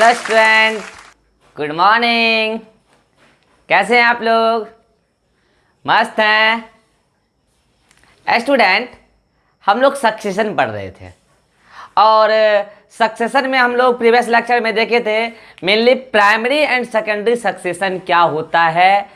Hello student, good morning. कैसे हैं आप लोग? मस्त हैं स्टूडेंट। हम लोग सक्सेशन पढ़ रहे थे और सक्सेशन में हम लोग प्रीवियस लेक्चर में देखे थे mainly primary and secondary succession क्या होता है,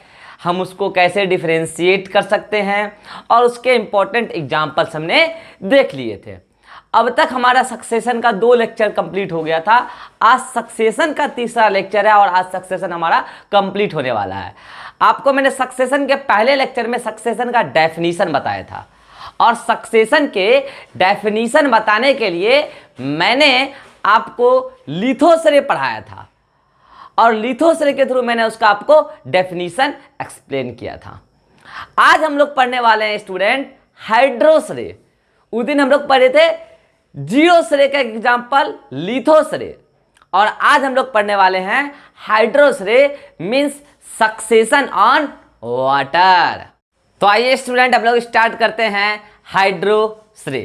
हम उसको कैसे डिफरेंशिएट कर सकते हैं और उसके इम्पोर्टेंट एग्जाम्पल्स हमने देख लिए थे। अब तक हमारा सक्सेशन का 2 लेक्चर कंप्लीट हो गया था। आज सक्सेशन का तीसरा लेक्चर है और आज सक्सेशन हमारा कंप्लीट होने वाला है। आपको मैंने सक्सेशन के पहले लेक्चर में सक्सेशन का डेफिनीशन बताया था और सक्सेशन के डेफिनीशन बताने के लिए मैंने आपको लिथोसरे पढ़ाया था और लिथोसरे के थ्रू मैंने उसका आपको डेफिनीशन एक्सप्लेन किया था। आज हम लोग पढ़ने वाले हैं स्टूडेंट हाइड्रोसरे। उस दिन हम लोग पढ़े थे जीरोसरे का एग्जाम्पल लिथोसरे और आज हम लोग पढ़ने वाले हैं हाइड्रोसरे मीन्स सक्सेशन ऑन वाटर। तो आइए स्टूडेंट हम लोग स्टार्ट करते हैं हाइड्रोसरे।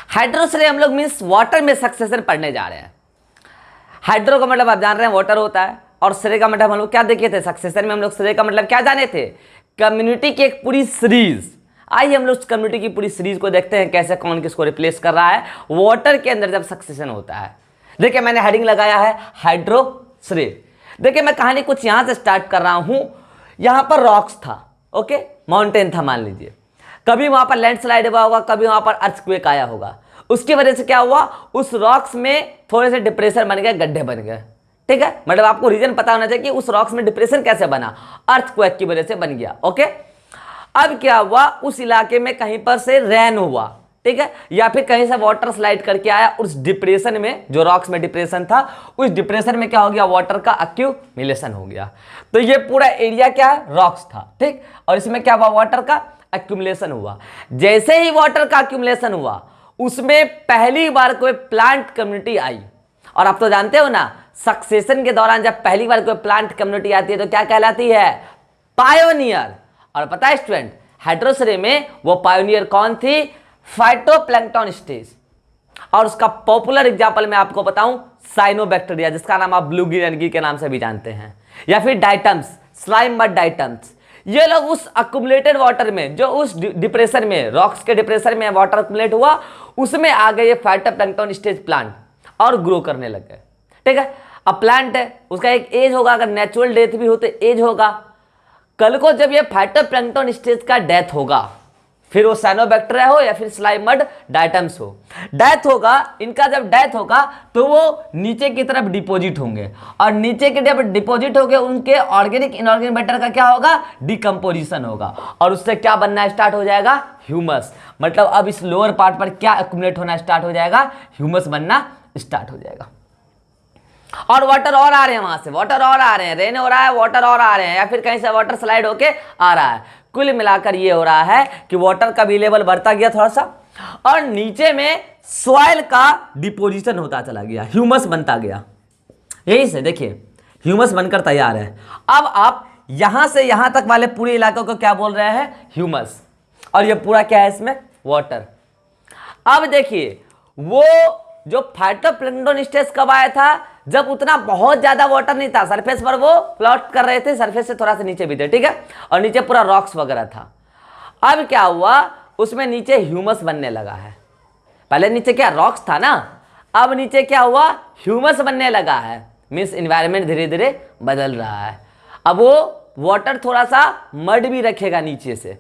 हाइड्रोसरे हम लोग मीन्स वाटर में सक्सेशन पढ़ने जा रहे हैं। हाइड्रो का मतलब आप जान रहे हैं वाटर होता है और सरे का मतलब हम लोग क्या देखे थे सक्सेशन में, हम लोग सरे का मतलब क्या जाने थे, कम्युनिटी की एक पूरी सीरीज। आइए हम लोग उस कम्युनिटी की पूरी सीरीज को देखते हैं कैसे कौन किसको रिप्लेस कर रहा है वाटर के अंदर जब सक्सेशन होता है। देखिए मैंने हेडिंग लगाया है हाइड्रोसरे। देखिए मैं कहानी कुछ यहां से स्टार्ट कर रहा हूं। यहां पर रॉक्स था, ओके, माउंटेन था मान लीजिए। कभी वहां पर लैंडस्लाइड हुआ होगा, कभी वहां पर अर्थक्वेक आया होगा। उसकी वजह से क्या हुआ, उस रॉक्स में थोड़े से डिप्रेशन बन गए, गड्ढे बन गए। ठीक है, मतलब आपको रीजन पता होना चाहिए कि उस रॉक्स में डिप्रेशन कैसे बना, अर्थक्वेक की वजह से बन गया। ओके, अब क्या हुआ, उस इलाके में कहीं पर से रेन हुआ, ठीक है, या फिर कहीं से वाटर स्लाइड करके आया। उस डिप्रेशन में, जो रॉक्स में डिप्रेशन था, उस डिप्रेशन में क्या हो गया, वाटर का एक्यूमुलेशन हो गया। तो ये पूरा एरिया क्या है, रॉक्स था, ठीक, और इसमें क्या हुआ, वाटर का एक्यूमुलेशन हुआ। जैसे ही वाटर का एक्यूमुलेशन हुआ उसमें पहली बार कोई प्लांट कम्युनिटी आई। और आप तो जानते हो ना, सक्सेशन के दौरान जब पहली बार कोई प्लांट कम्युनिटी आती है तो क्या कहलाती है, पायोनियर। और पता है स्टूडेंट, हाइड्रोसरे में वो पायोनियर कौन थी, फाइटोप्लैंक्टन स्टेज। और उसका पॉपुलर एग्जांपल मैं आपको बताऊं, साइनोबैक्टीरिया, जिसका नाम आप ब्लू ग्रीन एल्गी के नाम से भी जानते हैं, या फिर डाइटम्स, स्लाइम मड डाइटम्स। ये लोग उस अक्यूमुलेटेड वाटर में, जो उस डिप्रेशन में, रॉक्स के डिप्रेशन में वाटर अक्यूमुलेट हुआ, उसमें आ गए ये फाइटोप्लैंक्टन स्टेज प्लांट और ग्रो करने लग गए। ठीक है, अब प्लांट है, उसका एक एज होगा, अगर नेचुरल डेथ भी हो तो एज होगा। कल को जब ये फाइटोप्लैंक्टन स्टेज का डेथ होगा, फिर वो साइनोबैक्टीरिया हो या फिर स्लाइम मड डाइटम्स हो, डेथ होगा, इनका जब डेथ होगा तो वो नीचे की तरफ डिपॉजिट होंगे और नीचे की तरफ डिपॉजिट होंगे, उनके ऑर्गेनिक इनऑर्गेनिक मैटर का क्या होगा, डिकम्पोजिशन होगा और उससे क्या बनना स्टार्ट हो जाएगा, ह्यूमस। मतलब अब इस लोअर पार्ट पर क्या एक्यूमुलेट होना स्टार्ट हो जाएगा, ह्यूमस बनना स्टार्ट हो जाएगा। और वाटर और आ रहे हैं, वहां से वाटर और आ रहे हैं, रेन हो रहा है, वाटर और आ रहे हैं, या फिर कहीं से वाटर स्लाइड होके आ रहा है। कुल मिलाकर ये हो रहा है कि वाटर का भी लेवल बढ़ता गया थोड़ा सा और नीचे में सॉइल का डिपोजिशन होता चला गया, ह्यूमस बनता गया। यही से देखिए ह्यूमस बनकर तैयार है। अब आप यहां से यहां तक वाले पूरे इलाकों को क्या बोल रहे हैं, ह्यूमस, और ये पूरा क्या है इसमें, वाटर। अब देखिए वो जो फाइटोप्लैंक्टन स्टेज कब आया था, जब उतना बहुत ज्यादा वाटर नहीं था, सरफेस पर वो फ्लोट कर रहे थे, सरफेस से थोड़ा सा नीचे भी थे, ठीक है, और नीचे पूरा रॉक्स वगैरह था। अब क्या हुआ, उसमें नीचे ह्यूमस बनने लगा है। पहले नीचे क्या रॉक्स था ना, अब नीचे क्या हुआ, ह्यूमस बनने लगा है। मीन्स इन्वायरमेंट धीरे धीरे बदल रहा है। अब वो वाटर थोड़ा सा मड भी रखेगा नीचे से,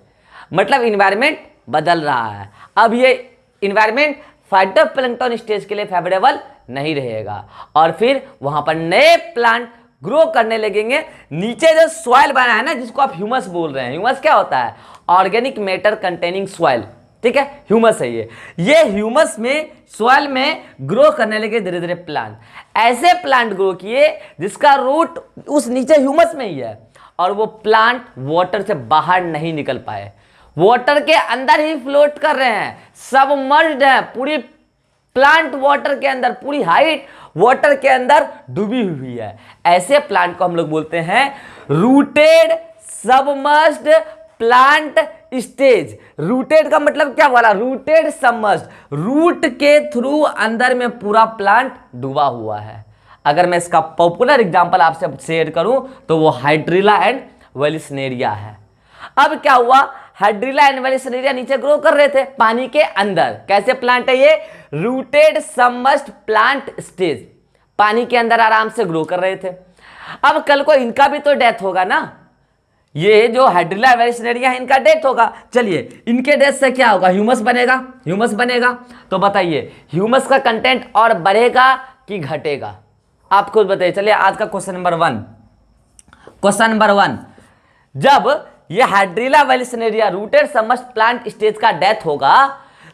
मतलब इन्वायरमेंट बदल रहा है। अब ये इन्वायरमेंट फाइटोप्लैंक्टन स्टेज के लिए फेवरेबल नहीं रहेगा और फिर वहां पर नए प्लांट ग्रो करने लगेंगे। नीचे जो सॉइल बना है ना, जिसको आप ह्यूमस बोल रहे हैं, ह्यूमस क्या होता है, ऑर्गेनिक मैटर कंटेनिंग सॉइल, ठीक है, ह्यूमस है ये ह्यूमस में, सॉइल में ग्रो करने लगे धीरे धीरे प्लांट। ऐसे प्लांट ग्रो किए जिसका रूट उस नीचे ह्यूमस में ही है और वो प्लांट वाटर से बाहर नहीं निकल पाए, वाटर के अंदर ही फ्लोट कर रहे हैं, सबमर्ज्ड है, पूरी प्लांट वाटर के अंदर, पूरी हाइट वाटर के अंदर डूबी हुई है। ऐसे प्लांट को हम लोग बोलते हैं rooted submerged plant stage. Rooted का मतलब क्या बोला, रूटेड सबमर्ज्ड, रूट के थ्रू अंदर में पूरा प्लांट डूबा हुआ है। अगर मैं इसका पॉपुलर एग्जांपल आपसे शेयर करूं तो वो हाइड्रिला एंड वेलिसनेरिया है। अब क्या हुआ, हाइड्रिला एंड वेलिसनेरिया नीचे ग्रो कर रहे थे पानी के अंदर। कैसे प्लांट है ये, रूटेड सबमर्ज्ड प्लांट स्टेज, पानी के अंदर आराम से ग्रो कर रहे थे। अब कल को इनका भी तो डेथ होगा ना, ये जो हाइड्रिला वेलिसनेरिया है इनका डेथ होगा। चलिए इनके डेथ से क्या होगा, ह्यूमस बनेगा, ह्यूमस बनेगा। तो बताइए ह्यूमस का कंटेंट और बढ़ेगा कि घटेगा, आप खुद बताइए। चलिए आज का क्वेश्चन नंबर 1, क्वेश्चन नंबर 1, जब ये hydrilla Vallisneria rooted submerged plant stage का डेथ होगा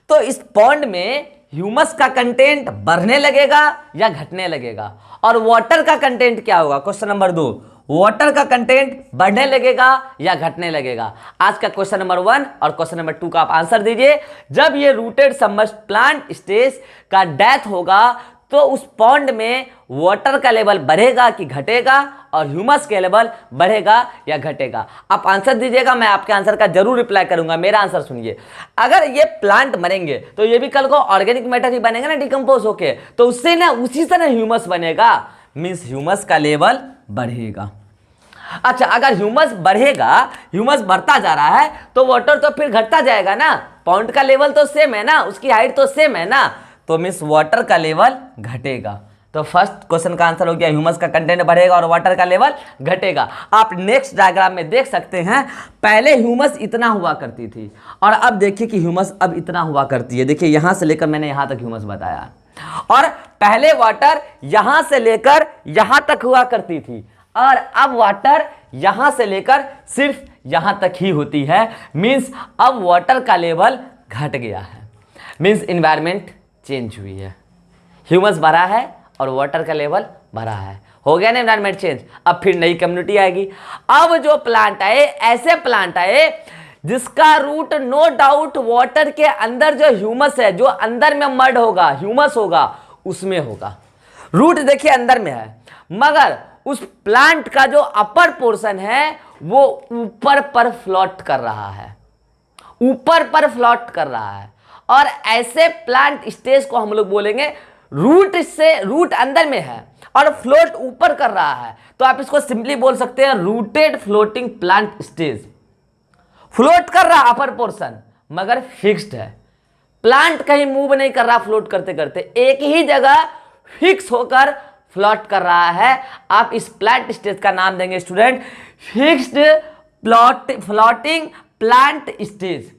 तो इस पॉन्ड में ह्यूमस का कंटेंट बढ़ने लगेगा या घटने लगेगा, और वाटर का कंटेंट क्या होगा। क्वेश्चन नंबर 2, वाटर का कंटेंट बढ़ने लगेगा या घटने लगेगा। आज का क्वेश्चन नंबर 1 और क्वेश्चन नंबर 2 का आप आंसर दीजिए। जब ये रूटेड सबमर्ज्ड प्लांट स्टेज का डेथ होगा तो उस पॉन्ड में वाटर का लेवल बढ़ेगा कि घटेगा, और ह्यूमस का लेवल बढ़ेगा या घटेगा। आप आंसर दीजिएगा, मैं आपके आंसर का जरूर रिप्लाई करूंगा। मेरा आंसर सुनिए, अगर ये प्लांट मरेंगे तो ये भी कल को ऑर्गेनिक मैटर ही बनेगा ना, डिकम्पोज होके, तो उससे ना उसी से ना ह्यूमस बनेगा, मीन्स ह्यूमस का लेवल बढ़ेगा। अच्छा, अगर ह्यूमस बढ़ेगा, ह्यूमस बढ़ता जा रहा है तो वाटर तो फिर घटता जाएगा ना, पॉन्ड का लेवल तो सेम है ना, उसकी हाइट तो सेम है ना, तो मीन्स वाटर का लेवल घटेगा। तो फर्स्ट क्वेश्चन का आंसर हो गया ह्यूमस का कंटेंट बढ़ेगा और वाटर का लेवल घटेगा। आप नेक्स्ट डायग्राम में देख सकते हैं, पहले ह्यूमस इतना हुआ करती थी और अब देखिए कि ह्यूमस अब इतना हुआ करती है। देखिए यहां से लेकर मैंने यहां तक ह्यूमस बताया, और पहले वाटर यहां से लेकर यहां तक हुआ करती थी, और अब वाटर यहां से लेकर सिर्फ यहां तक ही होती है। मीन्स अब वाटर का लेवल घट गया है, मीन्स इन्वायरमेंट चेंज हुई है, ह्यूमस बढ़ा है और वाटर का लेवल बढ़ा है, हो गया ना एनवायरमेंट चेंज। अब फिर नई कम्युनिटी आएगी। अब जो प्लांट आए, ऐसे प्लांट आए जिसका रूट नो डाउट वाटर के अंदर जो ह्यूमस है, जो अंदर में मड होगा, ह्यूमस होगा, उसमें होगा। रूट देखिए अंदर में है, मगर उस प्लांट का जो अपर पोर्शन है वो ऊपर पर फ्लोट कर रहा है, ऊपर पर फ्लोट कर रहा है। और ऐसे प्लांट स्टेज को हम लोग बोलेंगे रूट से, रूट अंदर में है और फ्लोट ऊपर कर रहा है, तो आप इसको सिंपली बोल सकते हैं rooted floating plant stage. Float कर रहा अपर पोर्शन मगर फिक्स्ड है, प्लांट कहीं मूव नहीं कर रहा, फ्लोट करते करते एक ही जगह फिक्स होकर फ्लोट कर रहा है। आप इस प्लांट स्टेज का नाम देंगे student fixed floating plant stage.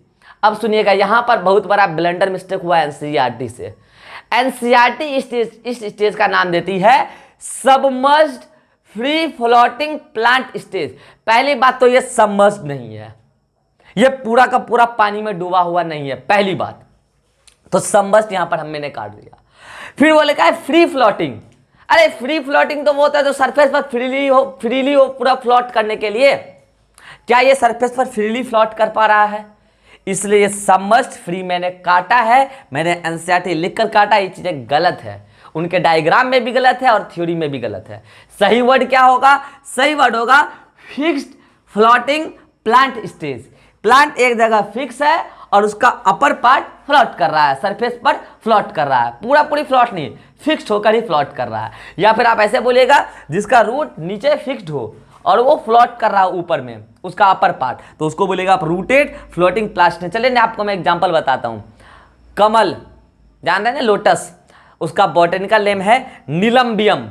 अब सुनिएगा, यहां पर बहुत बड़ा ब्लंडर मिस्टेक हुआ एनसीईआरटी से। एनसीईआरटी इस स्टेज का नाम देती है submerged free floating plant stage. पहली बात तो ये सबमर्ज्ड नहीं है, ये पूरा का पूरा पानी में डूबा हुआ नहीं है, पहली बात तो सबमर्ज्ड यहां पर मैंने काट दिया। फिर वो लिखा है फ्री फ्लोटिंग। अरे फ्री फ्लोटिंग तो वो होता है जो सरफेस पर फ्रीली हो पूरा फ्लोट करने के लिए। क्या ये सरफेस पर फ्रीली फ्लोट कर पा रहा है? इसलिए सबमर्ज्ड फ्री मैंने काटा है, मैंने एनसीईआरटी लिखकर काटा। ये चीजें गलत है, उनके डायग्राम में भी गलत है और थ्योरी में भी गलत है। सही वर्ड क्या होगा? सही वर्ड होगा fixed floating plant stage. Plant एक जगह फिक्स है और उसका अपर पार्ट फ्लोट कर रहा है, सरफेस पर फ्लोट कर रहा है, पूरा पूरी फ्लोट नहीं, फिक्स्ड होकर ही फ्लोट कर रहा है। या फिर आप ऐसे बोलिएगा जिसका रूट नीचे फिक्स्ड हो और वो फ्लोट कर रहा है ऊपर में, उसका अपर पार्ट, तो उसको बोलेगा आप रूटेड फ्लोटिंग प्लांट। चलिए आपको मैं एग्जांपल बताता हूं। कमल जान रहे हैं, लोटस, उसका बॉटनिकल नेम है नीलम्बियम।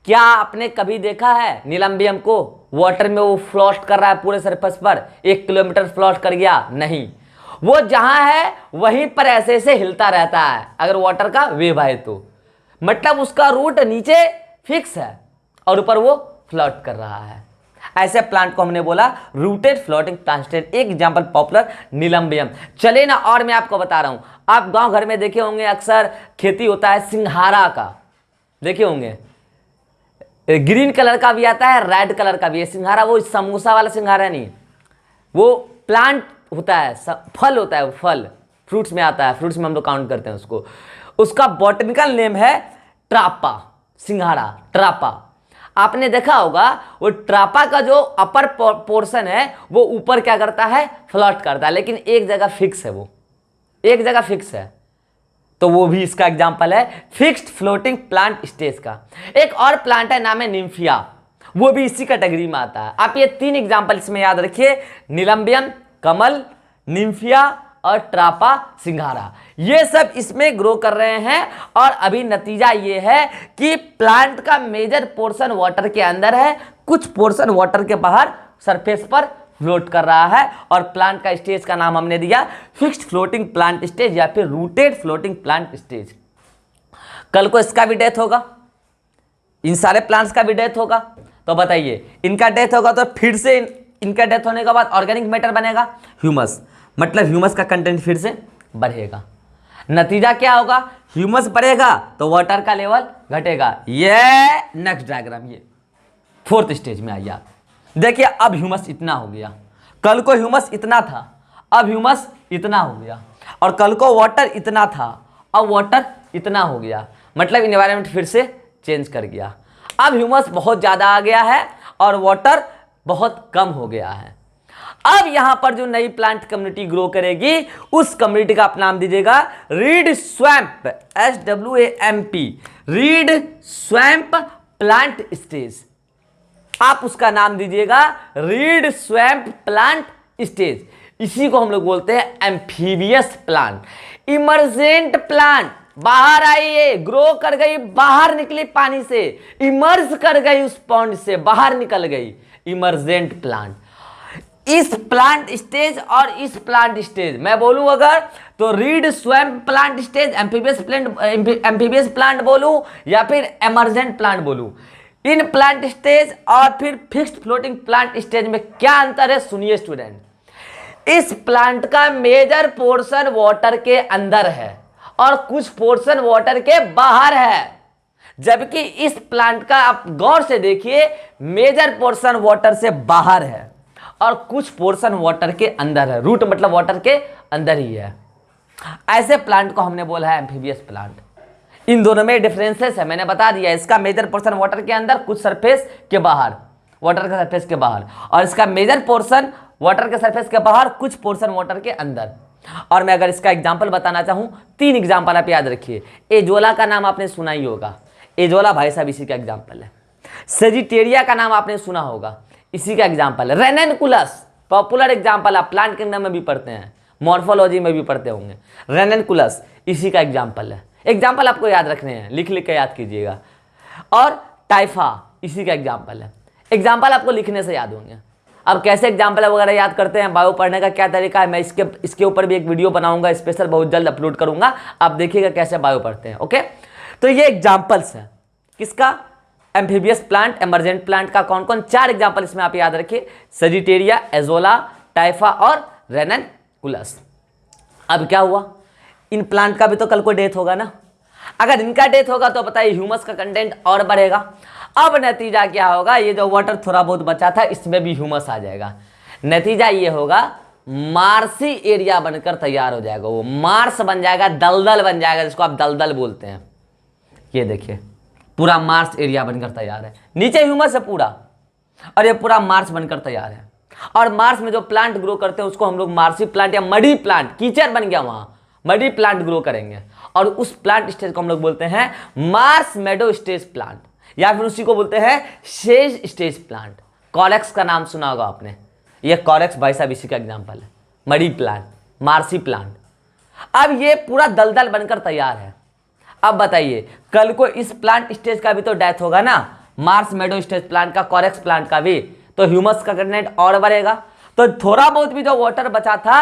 क्या आपने कभी देखा है नीलम्बियम को वाटर में वो फ्लोट कर रहा है पूरे सरफेस पर, 1 किलोमीटर फ्लोट कर गया? नहीं, वो जहां है वहीं पर ऐसे ऐसे हिलता रहता है अगर वाटर का वेव आए तो, मतलब उसका रूट नीचे फिक्स है और ऊपर वो फ्लोट कर रहा है। ऐसे प्लांट को हमने बोला रूटेड फ्लोटिंग प्लांट। एक एग्जांपल पॉपुलर नीलम्बियम। चले ना, और मैं आपको बता रहा हूं, आप गांव घर में देखे होंगे अक्सर खेती होता है सिंघाड़ा का, देखे होंगे, ग्रीन कलर का भी आता है, रेड कलर का भी है सिंघाड़ा। वो समोसा वाला सिंघाड़ा नहीं, वो प्लांट होता है, फल होता है, वो फल फ्रूट्स में आता है, फ्रूट्स में हम लोग काउंट करते हैं उसको। उसका बॉटनिकल नेम है ट्रापा, सिंघाड़ा ट्रापा। आपने देखा होगा वो ट्रापा का जो अपर पोर्शन है वो ऊपर क्या करता है? फ्लोट करता है, लेकिन एक जगह फिक्स है, वो एक जगह फिक्स है। तो वो भी इसका एग्जाम्पल है फिक्स्ड फ्लोटिंग प्लांट स्टेज का। एक और प्लांट है, नाम है निम्फिया, वो भी इसी कैटेगरी में आता है। आप ये 3 एग्जाम्पल इसमें याद रखिए, निलंबियम, कमल, निम्फिया और ट्रापा सिंघारा, ये सब इसमें ग्रो कर रहे हैं। और अभी नतीजा ये है कि प्लांट का मेजर पोर्शन वाटर के अंदर है, कुछ पोर्शन वाटर के बाहर सरफेस पर फ्लोट कर रहा है। और प्लांट का स्टेज का नाम हमने दिया फिक्स्ड फ्लोटिंग प्लांट स्टेज या फिर रूटेड फ्लोटिंग प्लांट स्टेज। कल को इसका भी डेथ होगा, इन सारे प्लांट्स का भी डेथ होगा। तो बताइए, इनका डेथ होगा तो फिर से इनका डेथ होने के बाद ऑर्गेनिक मैटर बनेगा ह्यूमस, मतलब ह्यूमस का कंटेंट फिर से बढ़ेगा। नतीजा क्या होगा, ह्यूमस बढ़ेगा तो वाटर का लेवल घटेगा। ये नेक्स्ट डायग्राम, ये 4th स्टेज में आइए आप देखिए। अब ह्यूमस इतना हो गया, कल को ह्यूमस इतना था, अब ह्यूमस इतना हो गया। और कल को वाटर इतना था, अब वाटर इतना हो गया, मतलब इन्वायरमेंट फिर से चेंज कर गया। अब ह्यूमस बहुत ज़्यादा आ गया है और वाटर बहुत कम हो गया है। अब यहां पर जो नई प्लांट कम्युनिटी ग्रो करेगी, उस कम्युनिटी का आप नाम दीजिएगा read swamp, SWAMP, read swamp plant stage. आप उसका नाम दीजिएगा रीड स्वैम्प प्लांट स्टेज। इसी को हम लोग बोलते हैं एम्फीबियस प्लांट, इमर्जेंट प्लांट। बाहर आई है, ग्रो कर गई, बाहर निकली पानी से, इमर्ज कर गई उस पॉन्ड से, बाहर निकल गई, इमर्जेंट प्लांट। इस प्लांट स्टेज और इस प्लांट स्टेज मैं बोलूं अगर, तो read swamp plant stage, amphibious plant बोलूं या फिर एमर्जेंट प्लांट बोलूं, इन प्लांट स्टेज और फिर फिक्स्ड फ्लोटिंग प्लांट स्टेज में क्या अंतर है सुनिए स्टूडेंट। इस प्लांट का मेजर पोर्शन वाटर के अंदर है और कुछ पोर्शन वाटर के बाहर है, जबकि इस प्लांट का आप गौर से देखिए मेजर पोर्शन वाटर से बाहर है और कुछ पोर्शन वाटर के अंदर है। रूट मतलब वाटर के अंदर ही है। ऐसे प्लांट को हमने बोला है एम्फीबियस प्लांट। इन दोनों में डिफरेंसेस है, मैंने बता दिया। इसका मेजर पोर्शन वाटर के अंदर, कुछ सरफेस के बाहर, वाटर के सरफेस के बाहर, और इसका मेजर पोर्शन वाटर के सरफेस के बाहर, कुछ पोर्शन वाटर के अंदर। और मैं अगर इसका एग्जाम्पल बताना चाहूं, 3 एग्जाम्पल आप याद रखिए। एजोला का नाम आपने सुना ही होगा, एजोला भाई साहब इसी का एग्जाम्पल है। सेजिटेरिया का नाम आपने सुना होगा, इसी का एग्जाम्पल है। रेनेनकुलस पॉपुलर एग्जाम्पल, आप प्लांट किंगडम में भी पढ़ते हैं, मॉर्फोलॉजी में भी पढ़ते होंगे। रेनेनकुलस इसी का एग्जाम्पल है। एग्जाम्पल आपको याद रखने हैं, लिख लिख के याद कीजिएगा। और टाइफा इसी का एग्जाम्पल है। एग्जाम्पल आपको लिखने से याद होंगे। अब कैसे एग्जाम्पल वगैरह याद करते हैं, बायो पढ़ने का क्या तरीका है, मैं इसके ऊपर भी एक वीडियो बनाऊंगा स्पेशल, बहुत जल्द अपलोड करूंगा, आप देखिएगा कैसे बायो पढ़ते हैं। ओके, तो ये एग्जाम्पल्स है किसका, एम्फीबियस प्लांट, एमर्जेंट प्लांट का। कौन कौन, 4 एग्जाम्पल इसमें आप याद रखिए, सेजिटेरिया, एजोला, टाइफा और रेनेनकुलस। अब क्या हुआ, इन प्लांट का भी तो कल को डेथ होगा ना। अगर इनका डेथ होगा तो बताइए ह्यूमस का कंटेंट और बढ़ेगा। अब नतीजा क्या होगा, ये जो वाटर थोड़ा बहुत बचा था इसमें भी ह्यूमस आ जाएगा। नतीजा ये होगा मार्सी एरिया बनकर तैयार हो जाएगा, वो मार्स बन जाएगा, दलदल बन जाएगा, जिसको आप दलदल बोलते हैं। ये देखिए पूरा मार्स एरिया बनकर तैयार है, नीचे ह्यूमस है पूरा और ये पूरा मार्स बनकर तैयार है। और मार्स में जो प्लांट ग्रो करते हैं उसको हम लोग मार्सी प्लांट या मडी प्लांट, कीचड़ बन गया वहां, मडी प्लांट ग्रो करेंगे। और उस प्लांट स्टेज को हम लोग बोलते हैं मार्स मेडो स्टेज प्लांट, या फिर उसी को बोलते हैं सेज स्टेज प्लांट। कॉरेक्स का नाम सुना होगा आपने, ये कॉरेक्स भाई साहब इसी का एग्जाम्पल है, मडी प्लांट, मार्सी प्लांट। अब ये पूरा दलदल बनकर तैयार है। अब बताइए कल को इस प्लांट स्टेज का भी तो डेथ होगा ना, मार्स मेडो स्टेज प्लांट का, कॉरेक्स प्लांट का भी, तो ह्यूमस का कंटेंट और बढ़ेगा। तो थोड़ा बहुत भी जो वाटर बचा था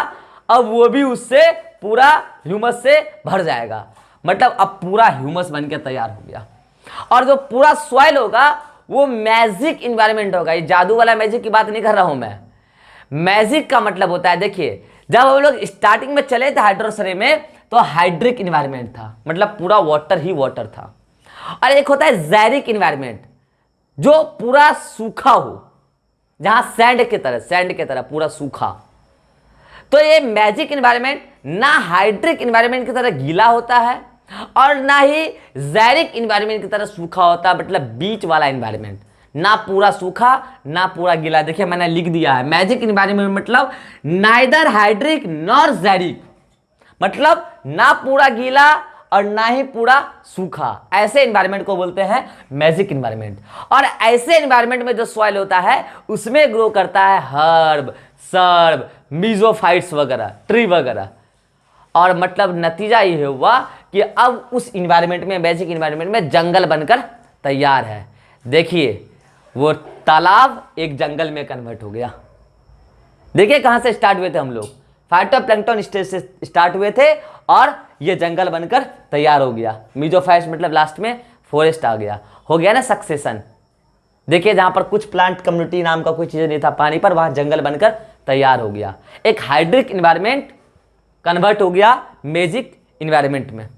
अब वो भी उससे पूरा ह्यूमस से भर जाएगा, मतलब अब पूरा ह्यूमस बनकर तैयार हो गया। और जो पूरा सॉइल होगा वो मैजिक इन्वायरमेंट होगा। ये जादू वाला मैजिक की बात नहीं कर रहा हूं मैं। मैजिक का मतलब होता है, देखिए जब हम लोग स्टार्टिंग में चले थे हाइड्रोसरे में तो हाइड्रिक इन्वायरमेंट था, मतलब पूरा वाटर ही वाटर था। और एक होता है जैरिक इन्वायरमेंट जो पूरा सूखा हो, जहां सैंड की तरह पूरा सूखा। तो ये मैजिक इन्वायरमेंट ना हाइड्रिक इन्वायरमेंट की तरह गीला होता है और ना ही जैरिक इन्वायरमेंट की तरह सूखा होता है, मतलब बीच वाला इन्वायरमेंट, ना पूरा सूखा ना पूरा गीला। देखिए मैंने लिख दिया है, मैजिक इन्वायरमेंट मतलब नाइदर हाइड्रिक नॉर जैरिक, मतलब ना पूरा गीला और ना ही पूरा सूखा। ऐसे एनवायरनमेंट को बोलते हैं मैजिक एनवायरनमेंट। और ऐसे एनवायरनमेंट में जो सॉइल होता है उसमें ग्रो करता है हर्ब, सर्ब, मीजोफाइट्स वगैरह, ट्री वगैरह। और मतलब नतीजा ये हुआ कि अब उस इन्वायरमेंट में, मैजिक इन्वायरमेंट में जंगल बनकर तैयार है। देखिए वो तालाब एक जंगल में कन्वर्ट हो गया। देखिए कहां से स्टार्ट हुए थे हम लोग, फाइटोप्लैंक्टन स्टेज से स्टार्ट हुए थे और ये जंगल बनकर तैयार हो गया। मीजोफाइट्स मतलब लास्ट में फॉरेस्ट आ गया, हो गया ना सक्सेशन। देखिए जहां पर कुछ प्लांट कम्युनिटी नाम का कोई चीज नहीं था पानी पर, वहां जंगल बनकर तैयार हो गया। एक हाइड्रिक इन्वायरमेंट कन्वर्ट हो गया मैजिक इन्वायरमेंट में।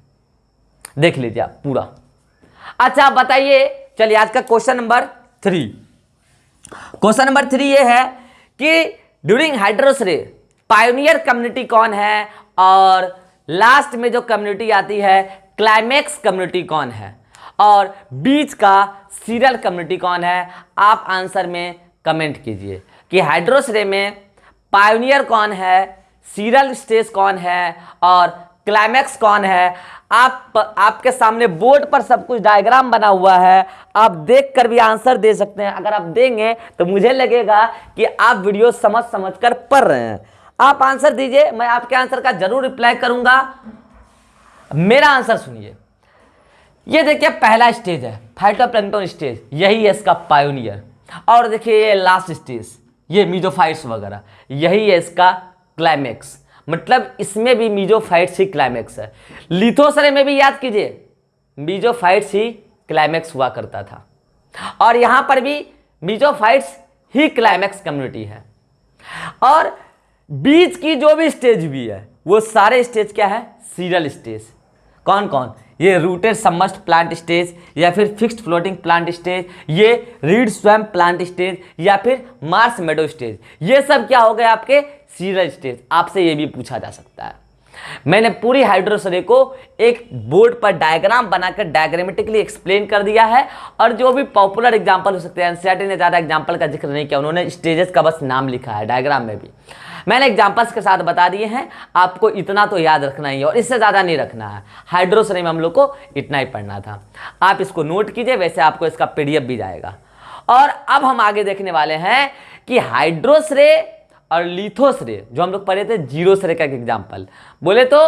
देख लीजिए आप पूरा। अच्छा बताइए, चलिए आज का क्वेश्चन नंबर 3। क्वेश्चन नंबर 3 ये है कि ड्यूरिंग हाइड्रोस रे पायोनियर कम्युनिटी कौन है, और लास्ट में जो कम्युनिटी आती है क्लाइमेक्स कम्युनिटी कौन है, और बीच का सीरियल कम्युनिटी कौन है। आप आंसर में कमेंट कीजिए कि हाइड्रोस रे में पायोनियर कौन है, सीरियल स्टेज कौन है और क्लाइमेक्स कौन है। आपके सामने बोर्ड पर सब कुछ डायग्राम बना हुआ है, आप देखकर भी आंसर दे सकते हैं। अगर आप देंगे तो मुझे लगेगा कि आप वीडियो समझ कर पढ़ रहे हैं। आप आंसर दीजिए, मैं आपके आंसर का जरूर रिप्लाई करूंगा। मेरा आंसर सुनिए, ये देखिए पहला स्टेज है फाइटोप्लैंक्टन स्टेज, यही है इसका पायोनियर। और देखिए ये लास्ट स्टेज, ये मीजोफाइट्स वगैरह, यही है इसका क्लाइमेक्स। मतलब इसमें भी मीजोफाइट्स ही क्लाइमेक्स है। लिथोसरे में भी याद कीजिए मीजोफाइट्स ही क्लाइमेक्स हुआ करता था, और यहां पर भी मीजोफाइट्स ही क्लाइमेक्स कम्युनिटी है। और बीच की जो भी स्टेज भी है वो सारे स्टेज क्या है, सीरियल स्टेज। कौन कौन, ये रूटेड सबमर्ज्ड प्लांट स्टेज, या फिर फिक्स्ड फ्लोटिंग प्लांट स्टेज, ये रीड स्वैम्प प्लांट स्टेज, या फिर मार्स मेडो स्टेज, ये सब क्या हो गए आपके सीरियल स्टेज। आपसे ये भी पूछा जा सकता है। मैंने पूरी हाइड्रोस रे को एक बोर्ड पर डायग्राम बनाकर डायग्रामेटिकली एक्सप्लेन कर दिया है। और जो भी पॉपुलर एग्जांपल हो सकते हैं, एनसीईआरटी ने ज़्यादा एग्जांपल का जिक्र नहीं किया, उन्होंने स्टेजेस का बस नाम लिखा है, डायग्राम में भी मैंने एग्जांपल्स के साथ बता दिए हैं। आपको इतना तो याद रखना ही है और इससे ज़्यादा नहीं रखना है। हाइड्रोस रे में हम लोग को इतना ही पढ़ना था, आप इसको नोट कीजिए, वैसे आपको इसका PDF भी जाएगा। और अब हम आगे देखने वाले हैं कि हाइड्रोस रे और लिथोस रे, जो हम लोग पढ़े थे जीरोस रे का एग्जाम्पल, बोले तो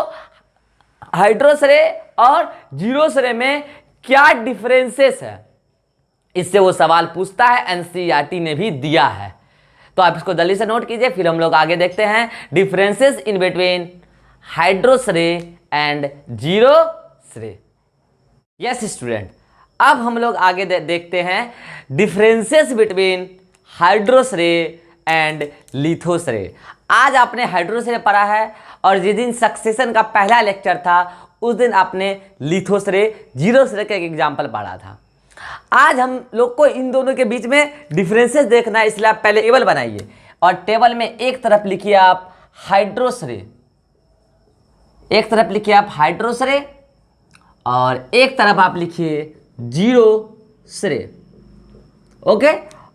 हाइड्रोस रे और जीरोस रे में क्या डिफरेंसेस है, इससे वो सवाल पूछता है, एनसीईआरटी ने भी दिया है। तो आप इसको जल्दी से नोट कीजिए, फिर हम लोग आगे देखते हैं डिफरेंसेस इन बिटवीन हाइड्रोस रे एंड जीरोस रे। यस स्टूडेंट, अब हम लोग आगे देखते हैं डिफरेंसेस बिटवीन हाइड्रोस रे एंड लिथोस रे। आज आपने हाइड्रोस रे पढ़ा है, और जिस दिन सक्सेशन का पहला लेक्चर था उस दिन आपने लिथोस रे, जीरोस रे का एक एग्जाम्पल पढ़ा था। आज हम लोग को इन दोनों के बीच में डिफरेंसेस देखना है, इसलिए आप पहले टेबल बनाइए और टेबल में एक तरफ लिखिए आप हाइड्रोस रे, एक तरफ लिखिए आप हाइड्रोस रे और एक तरफ आप लिखिए जीरोस रे। ओके,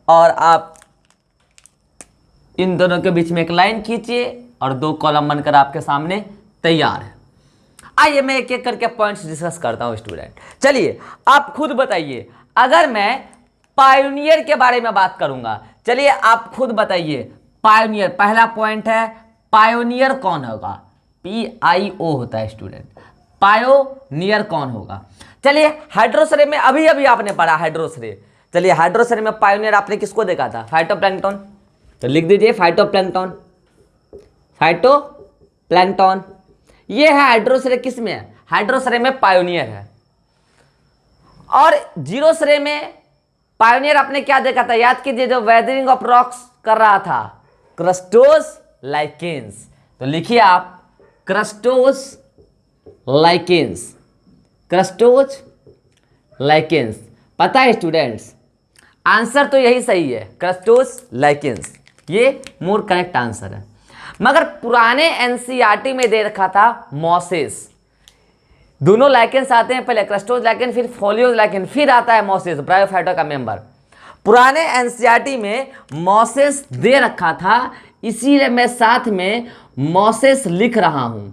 और आप इन दोनों के बीच में एक लाइन खींचिए और 2 कॉलम बनकर आपके सामने तैयार है। आइए मैं एक एक करके पॉइंट्स डिस्कस करता हूं स्टूडेंट। चलिए आप खुद बताइए, अगर मैं पायोनियर के बारे में बात करूंगा, चलिए आप खुद बताइए पायोनियर, पहला पॉइंट है पायोनियर कौन होगा, PIO होता है स्टूडेंट, पायोनियर कौन होगा। चलिए हाइड्रोस रे में अभी अभी आपने पढ़ा हाइड्रोस रे, चलिए हाइड्रोस रे में पायोनियर आपने किसको देखा था, फाइटोप्लैंक्टन, तो लिख दीजिए फाइटोप्लैंक्टन, फाइटोप्लैंक्टन। ये है हाइड्रोस रे, किस में है, हाइड्रोस रे में पायोनियर है। और जीरोस रे में पायोनियर आपने क्या देखा था, याद कीजिए, जो वेदरिंग ऑफ रॉक्स कर रहा था, क्रस्टोस लाइकेंस। तो लिखिए आप क्रस्टोस लाइकेंस, क्रस्टोस लाइकेंस। पता है स्टूडेंट्स, आंसर तो यही सही है, क्रस्टोस लाइकेंस, ये मोर करेक्ट आंसर है। मगर पुराने एनसीईआरटी में दे रखा था मॉसेस। दोनों लाइकेंस आते हैं, पहले क्रस्टोस लाइकेन फिर फोलियोस लाइकेन, फिर आता है मॉसेस, ब्रायोफाइटा का मेंबर। पुराने एनसीईआरटी में मॉसेस दे रखा था, इसीलिए मैं साथ में मॉसेस लिख रहा हूं।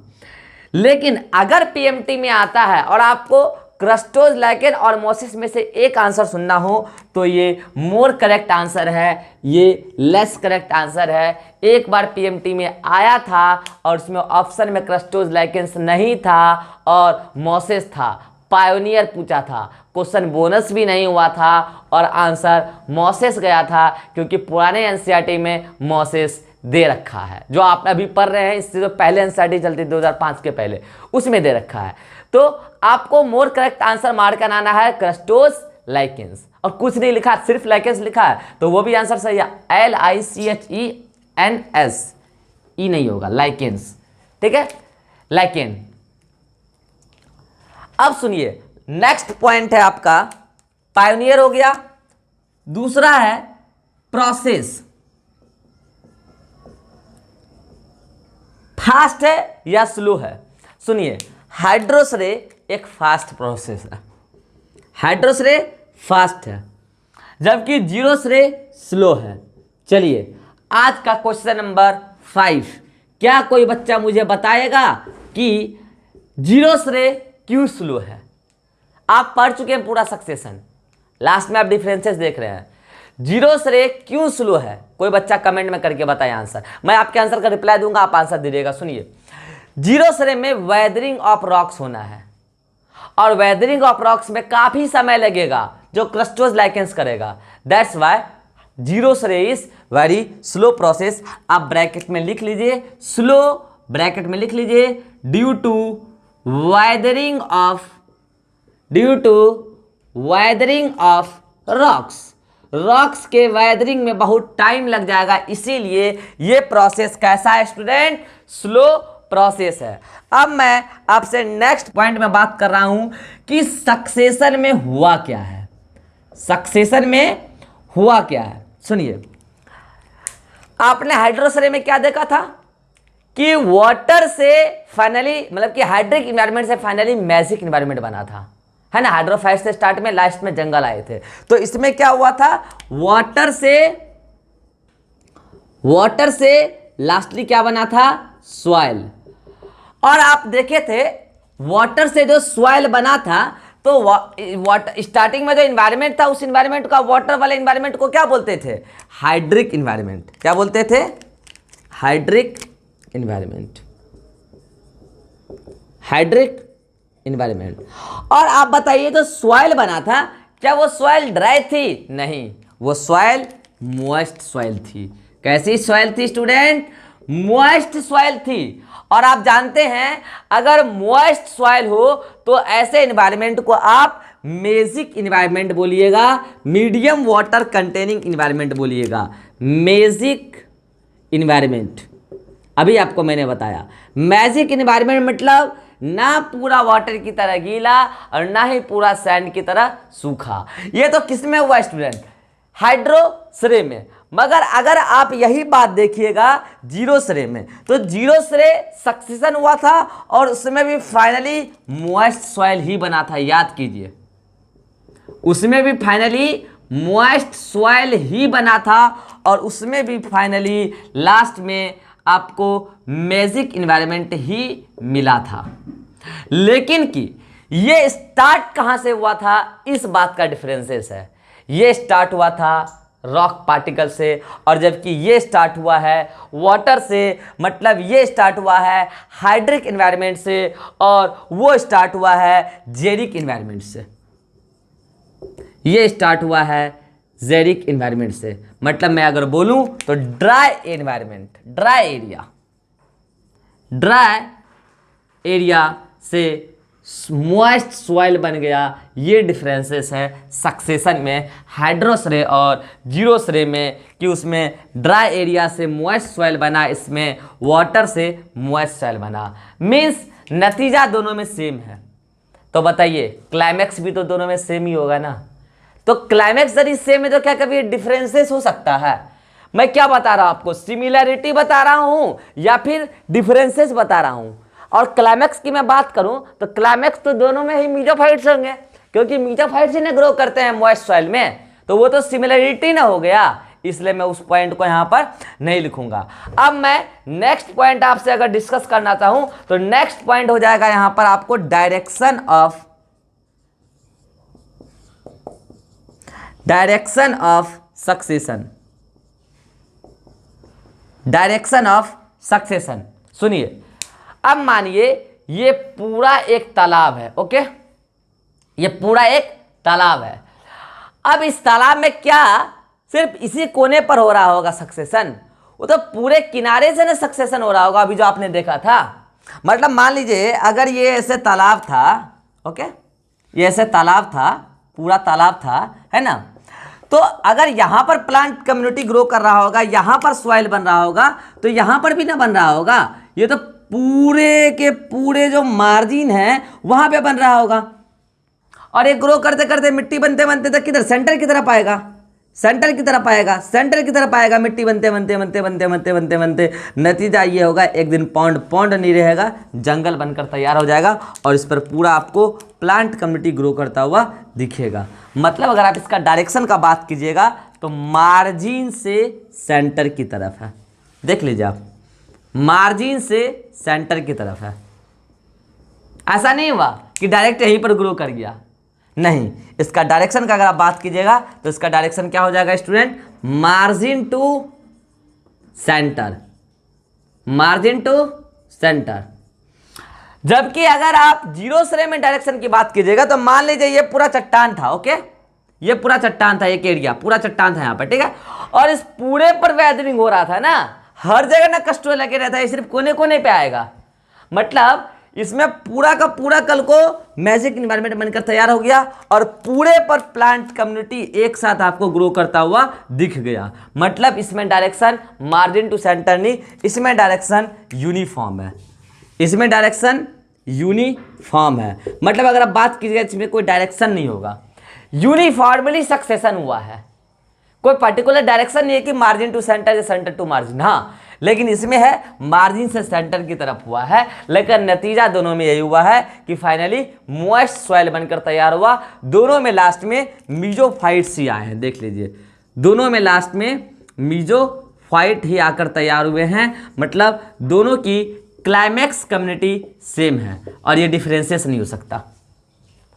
लेकिन अगर पीएमटी में आता है और आपको क्रस्टोज लाइकेन और मोसिस में से एक आंसर सुनना हो तो ये मोर करेक्ट आंसर है, ये लेस करेक्ट आंसर है। एक बार पीएमटी में आया था और उसमें ऑप्शन में क्रस्टोज लाइकेन्स नहीं था और मोसिस था, पायोनियर पूछा था, क्वेश्चन बोनस भी नहीं हुआ था और आंसर मोसिस गया था, क्योंकि पुराने एनसीईआरटी में मोसिस दे रखा है। जो आप अभी पढ़ रहे हैं इससे जो पहले एनसीईआरटी चलती 2005 के पहले, उसमें दे रखा है। तो आपको मोर करेक्ट आंसर मार कर आना है क्रस्टोज लाइकेन्स, और कुछ नहीं लिखा, सिर्फ लाइकेन्स लिखा है तो वो भी आंसर सही है। LICHENS, ई नहीं होगा, लाइकेन्स, ठीक है, लाइकेन। अब सुनिए, नेक्स्ट पॉइंट है आपका, पायोनियर हो गया, दूसरा है प्रोसेस, फास्ट है या स्लो है। सुनिए, हाइड्रोस रे एक फास्ट प्रोसेस है, हाइड्रोस रे फास्ट है, जबकि जीरोस रे स्लो है। चलिए आज का क्वेश्चन नंबर 5, क्या कोई बच्चा मुझे बताएगा कि जीरोस रे क्यों स्लो है। आप पढ़ चुके हैं पूरा सक्सेशन, लास्ट में आप डिफरेंसेस देख रहे हैं। जीरोस रे क्यों स्लो है, कोई बच्चा कमेंट में करके बताए आंसर, मैं आपके आंसर का रिप्लाई दूंगा, आप आंसर दीजिएगा। सुनिए, जीरोस रे में वेदरिंग ऑफ रॉक्स होना है और वेदरिंग ऑफ रॉक्स में काफी समय लगेगा जो क्रस्टोज लाइकेंस करेगा, that's why xerosere is very slow process. आप ब्रैकेट में लिख लीजिए स्लो, ब्रैकेट में लिख लीजिए due to weathering of rocks के वेदरिंग में बहुत टाइम लग जाएगा, इसीलिए ये प्रोसेस कैसा है स्टूडेंट, स्लो प्रोसेस है। अब मैं आपसे नेक्स्ट पॉइंट में बात कर रहा हूं कि सक्सेशन में हुआ क्या है, सक्सेशन में हुआ क्या है। सुनिए, आपने हाइड्रोस रे में क्या देखा था कि वाटर से फाइनली, मतलब कि हाइड्रिक इन्वायरमेंट से फाइनली मैजिक इन्वायरमेंट बना था, है ना। हाइड्रोफाइट से स्टार्ट में, लास्ट में जंगल आए थे। तो इसमें क्या हुआ था, वाटर से लास्टली क्या बना था, सॉइल। और आप देखे थे वाटर से जो सॉइल बना था तो वाटर स्टार्टिंग में जो इन्वायरमेंट था उस इन्वायरमेंट का, वाटर वाले इन्वायरमेंट को क्या बोलते थे, हाइड्रिक इन्वायरमेंट। क्या बोलते थे, हाइड्रिक इन्वायरमेंट, हाइड्रिक इन्वायरमेंट। और आप बताइए जो सॉइल बना था, क्या वो सॉइल ड्राई थी, नहीं, वो सॉइल मॉइस्ट सॉइल थी। कैसी सॉइल थी स्टूडेंट, मॉइस्ट सॉइल थी। और आप जानते हैं अगर मॉइस्ट सॉइल हो तो ऐसे इन्वायरमेंट को आप मेजिक इन्वायरमेंट बोलिएगा, मीडियम वाटर कंटेनिंग इन्वायरमेंट बोलिएगा, मेजिक इन्वायरमेंट। अभी आपको मैंने बताया मैजिक इन्वायरमेंट मतलब ना पूरा वाटर की तरह गीला और ना ही पूरा सैंड की तरह सूखा। ये तो किस में हुआ स्टूडेंट, हाइड्रोस रे में। मगर अगर आप यही बात देखिएगा जीरोस रे में, तो जीरोस रे सक्सेशन हुआ था और उसमें भी फाइनली मॉइस्ट सॉइल ही बना था, याद कीजिए, उसमें भी फाइनली मॉइस्ट सॉइल ही बना था और उसमें भी फाइनली लास्ट में आपको मैजिक इन्वायरमेंट ही मिला था। लेकिन कि ये स्टार्ट कहां से हुआ था, इस बात का डिफरेंसेस है। ये स्टार्ट हुआ था रॉक पार्टिकल से, और जबकि ये स्टार्ट हुआ है वाटर से, मतलब ये स्टार्ट हुआ है हाइड्रिक इन्वायरमेंट से और वो स्टार्ट हुआ है जेरिक इन्वायरमेंट से। ये स्टार्ट हुआ है जेरिक इन्वायरमेंट से, मतलब मैं अगर बोलूं तो ड्राई एनवायरमेंट, ड्राई एरिया से मॉइस्ट सॉइल बन गया। ये डिफरेंसेस है सक्सेशन में हाइड्रोस रे और जीरोस रे में, कि उसमें ड्राई एरिया से मॉइस्ट सॉइल बना, इसमें वाटर से मॉइस्ट सॉइल बना। मीन्स नतीजा दोनों में सेम है। तो बताइए क्लाइमैक्स भी तो दोनों में सेम ही होगा ना। तो क्लाइमैक्स यदि सेम है तो क्या कभी डिफरेंसेस हो सकता है। मैं क्या बता रहा हूं आपको, सिमिलैरिटी बता रहा हूं या फिर डिफरेंसेस बता रहा हूं। और क्लाइमैक्स की मैं बात करूं तो क्लाइमैक्स तो दोनों में ही मीजोफाइट्स होंगे, क्योंकि मीजोफाइट्स ही ना ग्रो करते हैं मॉइस्ट सॉइल में, तो वो तो सिमिलैरिटी ना हो गया। इसलिए मैं उस पॉइंट को यहां पर नहीं लिखूंगा। अब मैं नेक्स्ट पॉइंट आपसे अगर डिस्कस करना चाहूं तो नेक्स्ट पॉइंट हो जाएगा यहां पर आपको direction of succession. Direction of succession सुनिए, अब मानिए ये पूरा एक तालाब है, ओके, ये पूरा एक तालाब है। अब इस तालाब में क्या सिर्फ इसी कोने पर हो रहा होगा सक्सेशन? वो तो पूरे किनारे से ना सक्सेशन हो रहा होगा, अभी जो आपने देखा था। मतलब मान लीजिए अगर ये ऐसे तालाब था, ओके, ये ऐसे तालाब था, पूरा तालाब था, है ना, तो अगर यहां पर प्लांट कम्युनिटी ग्रो कर रहा होगा, यहां पर सॉइल बन रहा होगा, तो यहां पर भी ना बन रहा होगा, ये तो पूरे के पूरे जो मार्जिन है वहां पे बन रहा होगा। और ये ग्रो करते करते मिट्टी बनते बनते तक किधर सेंटर की तरफ आएगा, सेंटर की तरफ आएगा, सेंटर की तरफ आएगा, मिट्टी बनते बनते बनते बनते बनते बनते बनते नतीजा ये होगा एक दिन पौंड नहीं रहेगा, जंगल बनकर तैयार हो जाएगा और इस पर पूरा आपको प्लांट कम्युनिटी ग्रो करता हुआ दिखेगा। मतलब अगर आप इसका डायरेक्शन का बात कीजिएगा तो मार्जिन से सेंटर की तरफ है। देख लीजिए आप, मार्जिन से सेंटर की तरफ है। ऐसा नहीं हुआ कि डायरेक्ट यहीं पर ग्रो कर गया, नहीं, इसका डायरेक्शन का अगर आप बात कीजिएगा तो इसका डायरेक्शन क्या हो जाएगा student? Margin to centre, margin to centre. जबकि अगर आप जीरो श्रेणी में डायरेक्शन की बात कीजिएगा तो मान लीजिए ये पूरा चट्टान था, ओके, ये पूरा चट्टान था, एक एरिया पूरा चट्टान था यहाँ पर, ठीक है, और इस पूरे पर वेदरिंग हो रहा था ना, हर जगह ना कस्टो लगे रहता है, सिर्फ कोने कोने पे आएगा। मतलब इसमें पूरा का पूरा कल को मैजिक इन्वायरमेंट बनकर तैयार हो गया और पूरे पर प्लांट कम्युनिटी एक साथ आपको ग्रो करता हुआ दिख गया। मतलब इसमें डायरेक्शन मार्जिन टू सेंटर नहीं, इसमें डायरेक्शन यूनिफॉर्म है, इसमें डायरेक्शन यूनिफॉर्म है। मतलब अगर आप बात कीजिएगा इसमें कोई डायरेक्शन नहीं होगा, यूनिफॉर्मली सक्सेशन हुआ है, कोई पर्टिकुलर डायरेक्शन नहीं है कि मार्जिन टू सेंटर या सेंटर टू मार्जिन, हाँ, लेकिन इसमें है मार्जिन से सेंटर की तरफ हुआ है। लेकिन नतीजा दोनों में यही हुआ है कि फाइनली मॉइस्ट सॉइल बनकर तैयार हुआ। दोनों में लास्ट में मीजोफाइट्स ही आए हैं, देख लीजिए, दोनों में लास्ट में मीजोफाइट ही आकर तैयार हुए हैं। मतलब दोनों की क्लाइमैक्स कम्युनिटी सेम है और ये डिफरेंसेस नहीं हो सकता,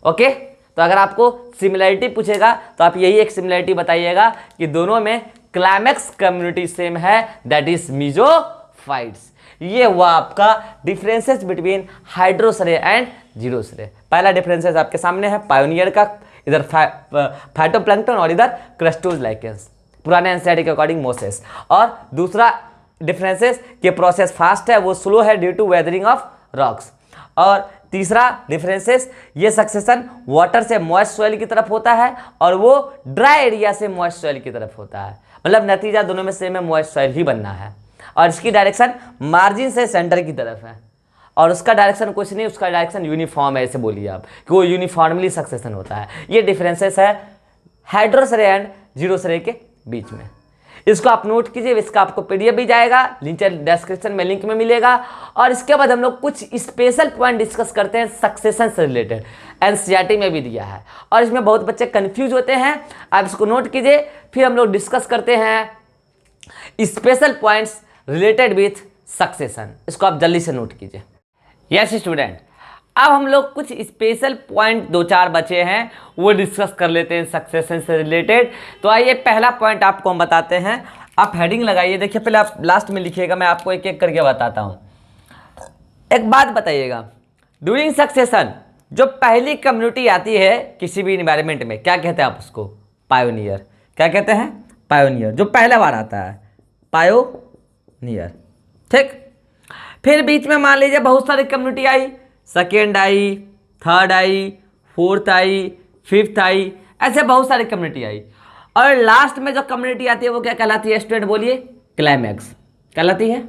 ओके। तो अगर आपको सिमिलरिटी पूछेगा तो आप यही एक सिमिलरिटी बताइएगा कि दोनों में क्लाइमैक्स कम्युनिटी सेम है, दैट इज मीजोफाइट्स। ये हुआ आपका डिफरेंसेस बिटवीन हाइड्रोसरे एंड जीरोसरे। पहला डिफरेंसेस आपके सामने है पायोनियर का, इधर फाइटोप्लैंक्टन और इधर क्रस्टोज लाइकेंस, पुराने एनसीईआरटी के अकॉर्डिंग मोसेस। और दूसरा डिफरेंसेस कि प्रोसेस फास्ट है, वो स्लो है due to weathering of rocks. और तीसरा डिफरेंसेस ये सक्सेशन वाटर से मॉइस्ट सॉइल की तरफ होता है और वो ड्राई एरिया से मॉइस्ट सॉइल की तरफ होता है। मतलब नतीजा दोनों में सेम है, मॉइस्ट सॉइल ही बनना है। और इसकी डायरेक्शन मार्जिन से सेंटर की तरफ है और उसका डायरेक्शन कुछ नहीं, उसका डायरेक्शन यूनिफॉर्म है, ऐसे बोलिए आप कि वो यूनिफॉर्मली सक्सेशन होता है। ये डिफरेंसेस है हाइड्रोसरे एंड जीरोसरे के बीच में। इसको आप नोट कीजिए, इसका आपको पीडीएफ भी जाएगा, नीचे डिस्क्रिप्शन में लिंक में मिलेगा। और इसके बाद हम लोग कुछ स्पेशल पॉइंट डिस्कस करते हैं सक्सेशन से रिलेटेड, एनसीईआरटी में भी दिया है और इसमें बहुत बच्चे कंफ्यूज होते हैं। आप इसको नोट कीजिए, फिर हम लोग डिस्कस करते हैं special points related with succession. इसको आप जल्दी से नोट कीजिए। यस स्टूडेंट, अब हम लोग कुछ स्पेशल पॉइंट 2-4 बचे हैं, वो डिस्कस कर लेते हैं सक्सेशन से रिलेटेड। तो आइए पहला पॉइंट आपको हम बताते हैं। आप हेडिंग लगाइए, देखिए पहले आप लास्ट में लिखिएगा, मैं आपको एक एक करके बताता हूँ। एक बात बताइएगा, ड्यूरिंग सक्सेशन जो पहली कम्युनिटी आती है किसी भी इन्वायरमेंट में, क्या कहते हैं आप उसको? पायोनियर। क्या कहते हैं? पायोनियर। जो पहला बार आता है पायोनियर, ठीक। फिर बीच में मान लीजिए बहुत सारी कम्युनिटी आई, सेकेंड आई, थर्ड आई, फोर्थ आई, फिफ्थ आई, ऐसे बहुत सारी कम्युनिटी आई। और लास्ट में जो कम्युनिटी आती है वो क्या कहलाती है स्टूडेंट? बोलिए। क्लाइमैक्स कहलाती है,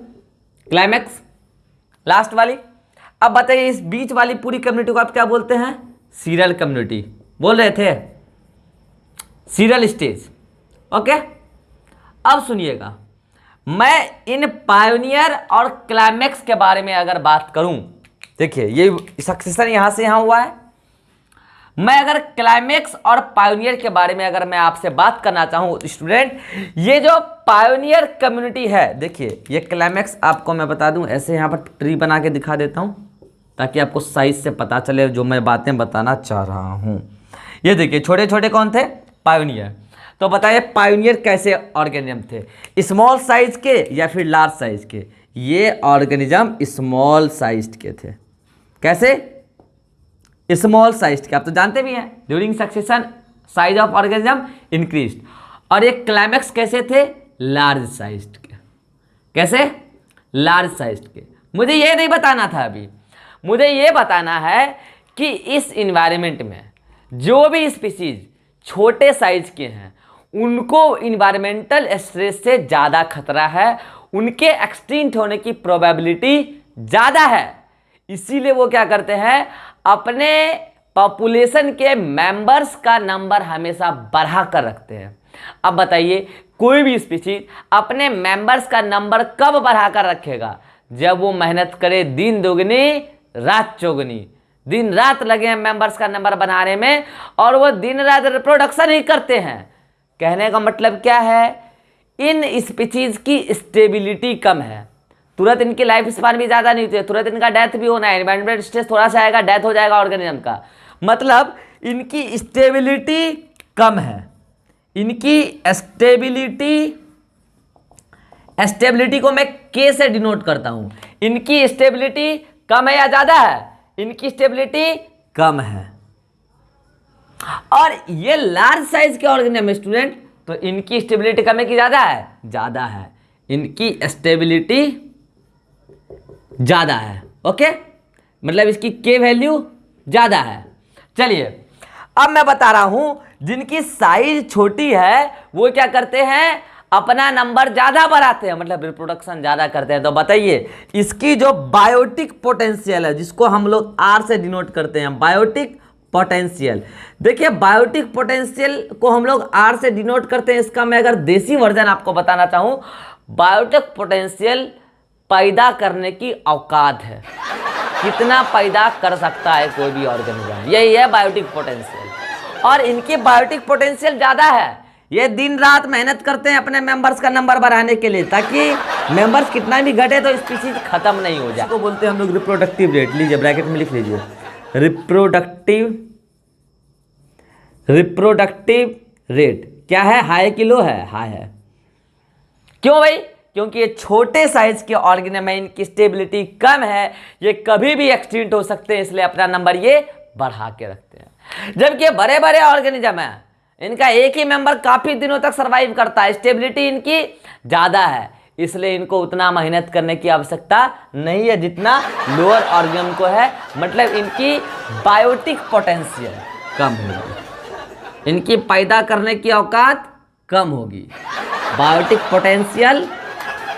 क्लाइमैक्स लास्ट वाली। अब बताइए इस बीच वाली पूरी कम्युनिटी को आप क्या बोलते हैं? सीरियल कम्युनिटी बोल रहे थे, सीरियल स्टेज, ओके। अब सुनिएगा, मैं इन पायोनियर और क्लाइमैक्स के बारे में अगर बात करूं, देखिए ये सक्सेशन यहां से यहां हुआ है, मैं अगर क्लाइमेक्स और पायोनियर के बारे में अगर मैं आपसे बात करना चाहूँ स्टूडेंट, ये जो पायोनियर कम्युनिटी है, देखिए ये क्लाइमेक्स आपको मैं बता दूं, ऐसे यहाँ पर ट्री बना के दिखा देता हूँ ताकि आपको साइज से पता चले जो मैं बातें बताना चाह रहा हूँ। ये देखिए छोटे छोटे कौन थे, पायोनियर। तो बताइए पायोनियर कैसे ऑर्गेनिज्म थे, स्मॉल साइज के या फिर लार्ज साइज के? ये ऑर्गेनिज्म स्मॉल साइज के थे। कैसे? स्मॉल साइज के। आप तो जानते भी हैं during succession size of organism increased. और ये क्लाइमेक्स कैसे थे? लार्ज साइज के। कैसे? लार्ज साइज के। मुझे ये नहीं बताना था अभी, मुझे ये बताना है कि इस इन्वायरमेंट में जो भी स्पीसीज छोटे साइज के हैं उनको इन्वायरमेंटल स्ट्रेस से ज़्यादा खतरा है, उनके एक्सटिंक्ट होने की प्रोबेबिलिटी ज़्यादा है। इसीलिए वो क्या करते हैं, अपने पॉपुलेशन के मेंबर्स का नंबर हमेशा बढ़ा कर रखते हैं। अब बताइए कोई भी स्पीशीज अपने मेंबर्स का नंबर कब बढ़ा कर रखेगा? जब वो मेहनत करे दिन दोगुनी रात चौगुनी, दिन रात लगे हैं मेंबर्स का नंबर बनाने में और वो दिन रात रिप्रोडक्शन ही करते हैं। कहने का मतलब क्या है, इन स्पीशीज की स्टेबिलिटी कम है, तुरंत इनकी लाइफ स्पान भी ज़्यादा नहीं होती है, तुरंत इनका डेथ भी होना है, एनवायरमेंटल स्ट्रेस थोड़ा सा आएगा, डेथ हो जाएगा ऑर्गेनिज्म का। मतलब इनकी स्टेबिलिटी कम है। इनकी स्टेबिलिटी को मैं के से डिनोट करता हूं। इनकी स्टेबिलिटी कम है या ज़्यादा है? इनकी स्टेबिलिटी कम है। और ये लार्ज साइज के ऑर्गेनिज्म स्टूडेंट, तो इनकी स्टेबिलिटी कम है कि ज़्यादा है? ज़्यादा है। इनकी स्टेबिलिटी ज़्यादा है। ओके, मतलब इसकी के वैल्यू ज़्यादा है। चलिए अब मैं बता रहा हूं, जिनकी साइज छोटी है वो क्या करते हैं, अपना नंबर ज़्यादा बढ़ाते हैं, मतलब रिप्रोडक्शन ज़्यादा करते हैं। तो बताइए इसकी जो बायोटिक पोटेंशियल है, जिसको हम लोग आर से डिनोट करते हैं, बायोटिक पोटेंशियल। देखिए बायोटिक पोटेंशियल को हम लोग आर से डिनोट करते हैं। इसका मैं अगर देसी वर्जन आपको बताना चाहूं, बायोटिक पोटेंशियल पैदा करने की औकात है, कितना पैदा कर सकता है कोई भी ऑर्गेनिज्म, यही है बायोटिक पोटेंशियल। और इनकी बायोटिक पोटेंशियल ज़्यादा है। ये दिन रात मेहनत करते हैं अपने मेंबर्स का नंबर बढ़ाने के लिए, ताकि मेंबर्स कितना भी घटे तो स्पीशीज खत्म नहीं हो जाए। इसको बोलते हैं हम लोग रिप्रोडक्टिव रेट। लीजिए ब्रैकेट में लिख लीजिए, रिप्रोडक्टिव रेट क्या है, हाई कि लो है? हाई है। क्यों भाई? क्योंकि ये छोटे साइज के ऑर्गेनिज्म में इनकी स्टेबिलिटी कम है, ये कभी भी एक्सटिंक्ट हो सकते हैं, इसलिए अपना नंबर ये बढ़ा के रखते हैं। जबकि बड़े बड़े ऑर्गेनिज्म है, इनका एक ही मेंबर काफी दिनों तक सरवाइव करता है, स्टेबिलिटी इनकी ज्यादा है, इसलिए इनको उतना मेहनत करने की आवश्यकता नहीं है जितना लोअर ऑर्गेनिज्म को है। मतलब इनकी बायोटिक पोटेंशियल कम होगी, इनकी पैदा करने की औकात कम होगी, बायोटिक पोटेंशियल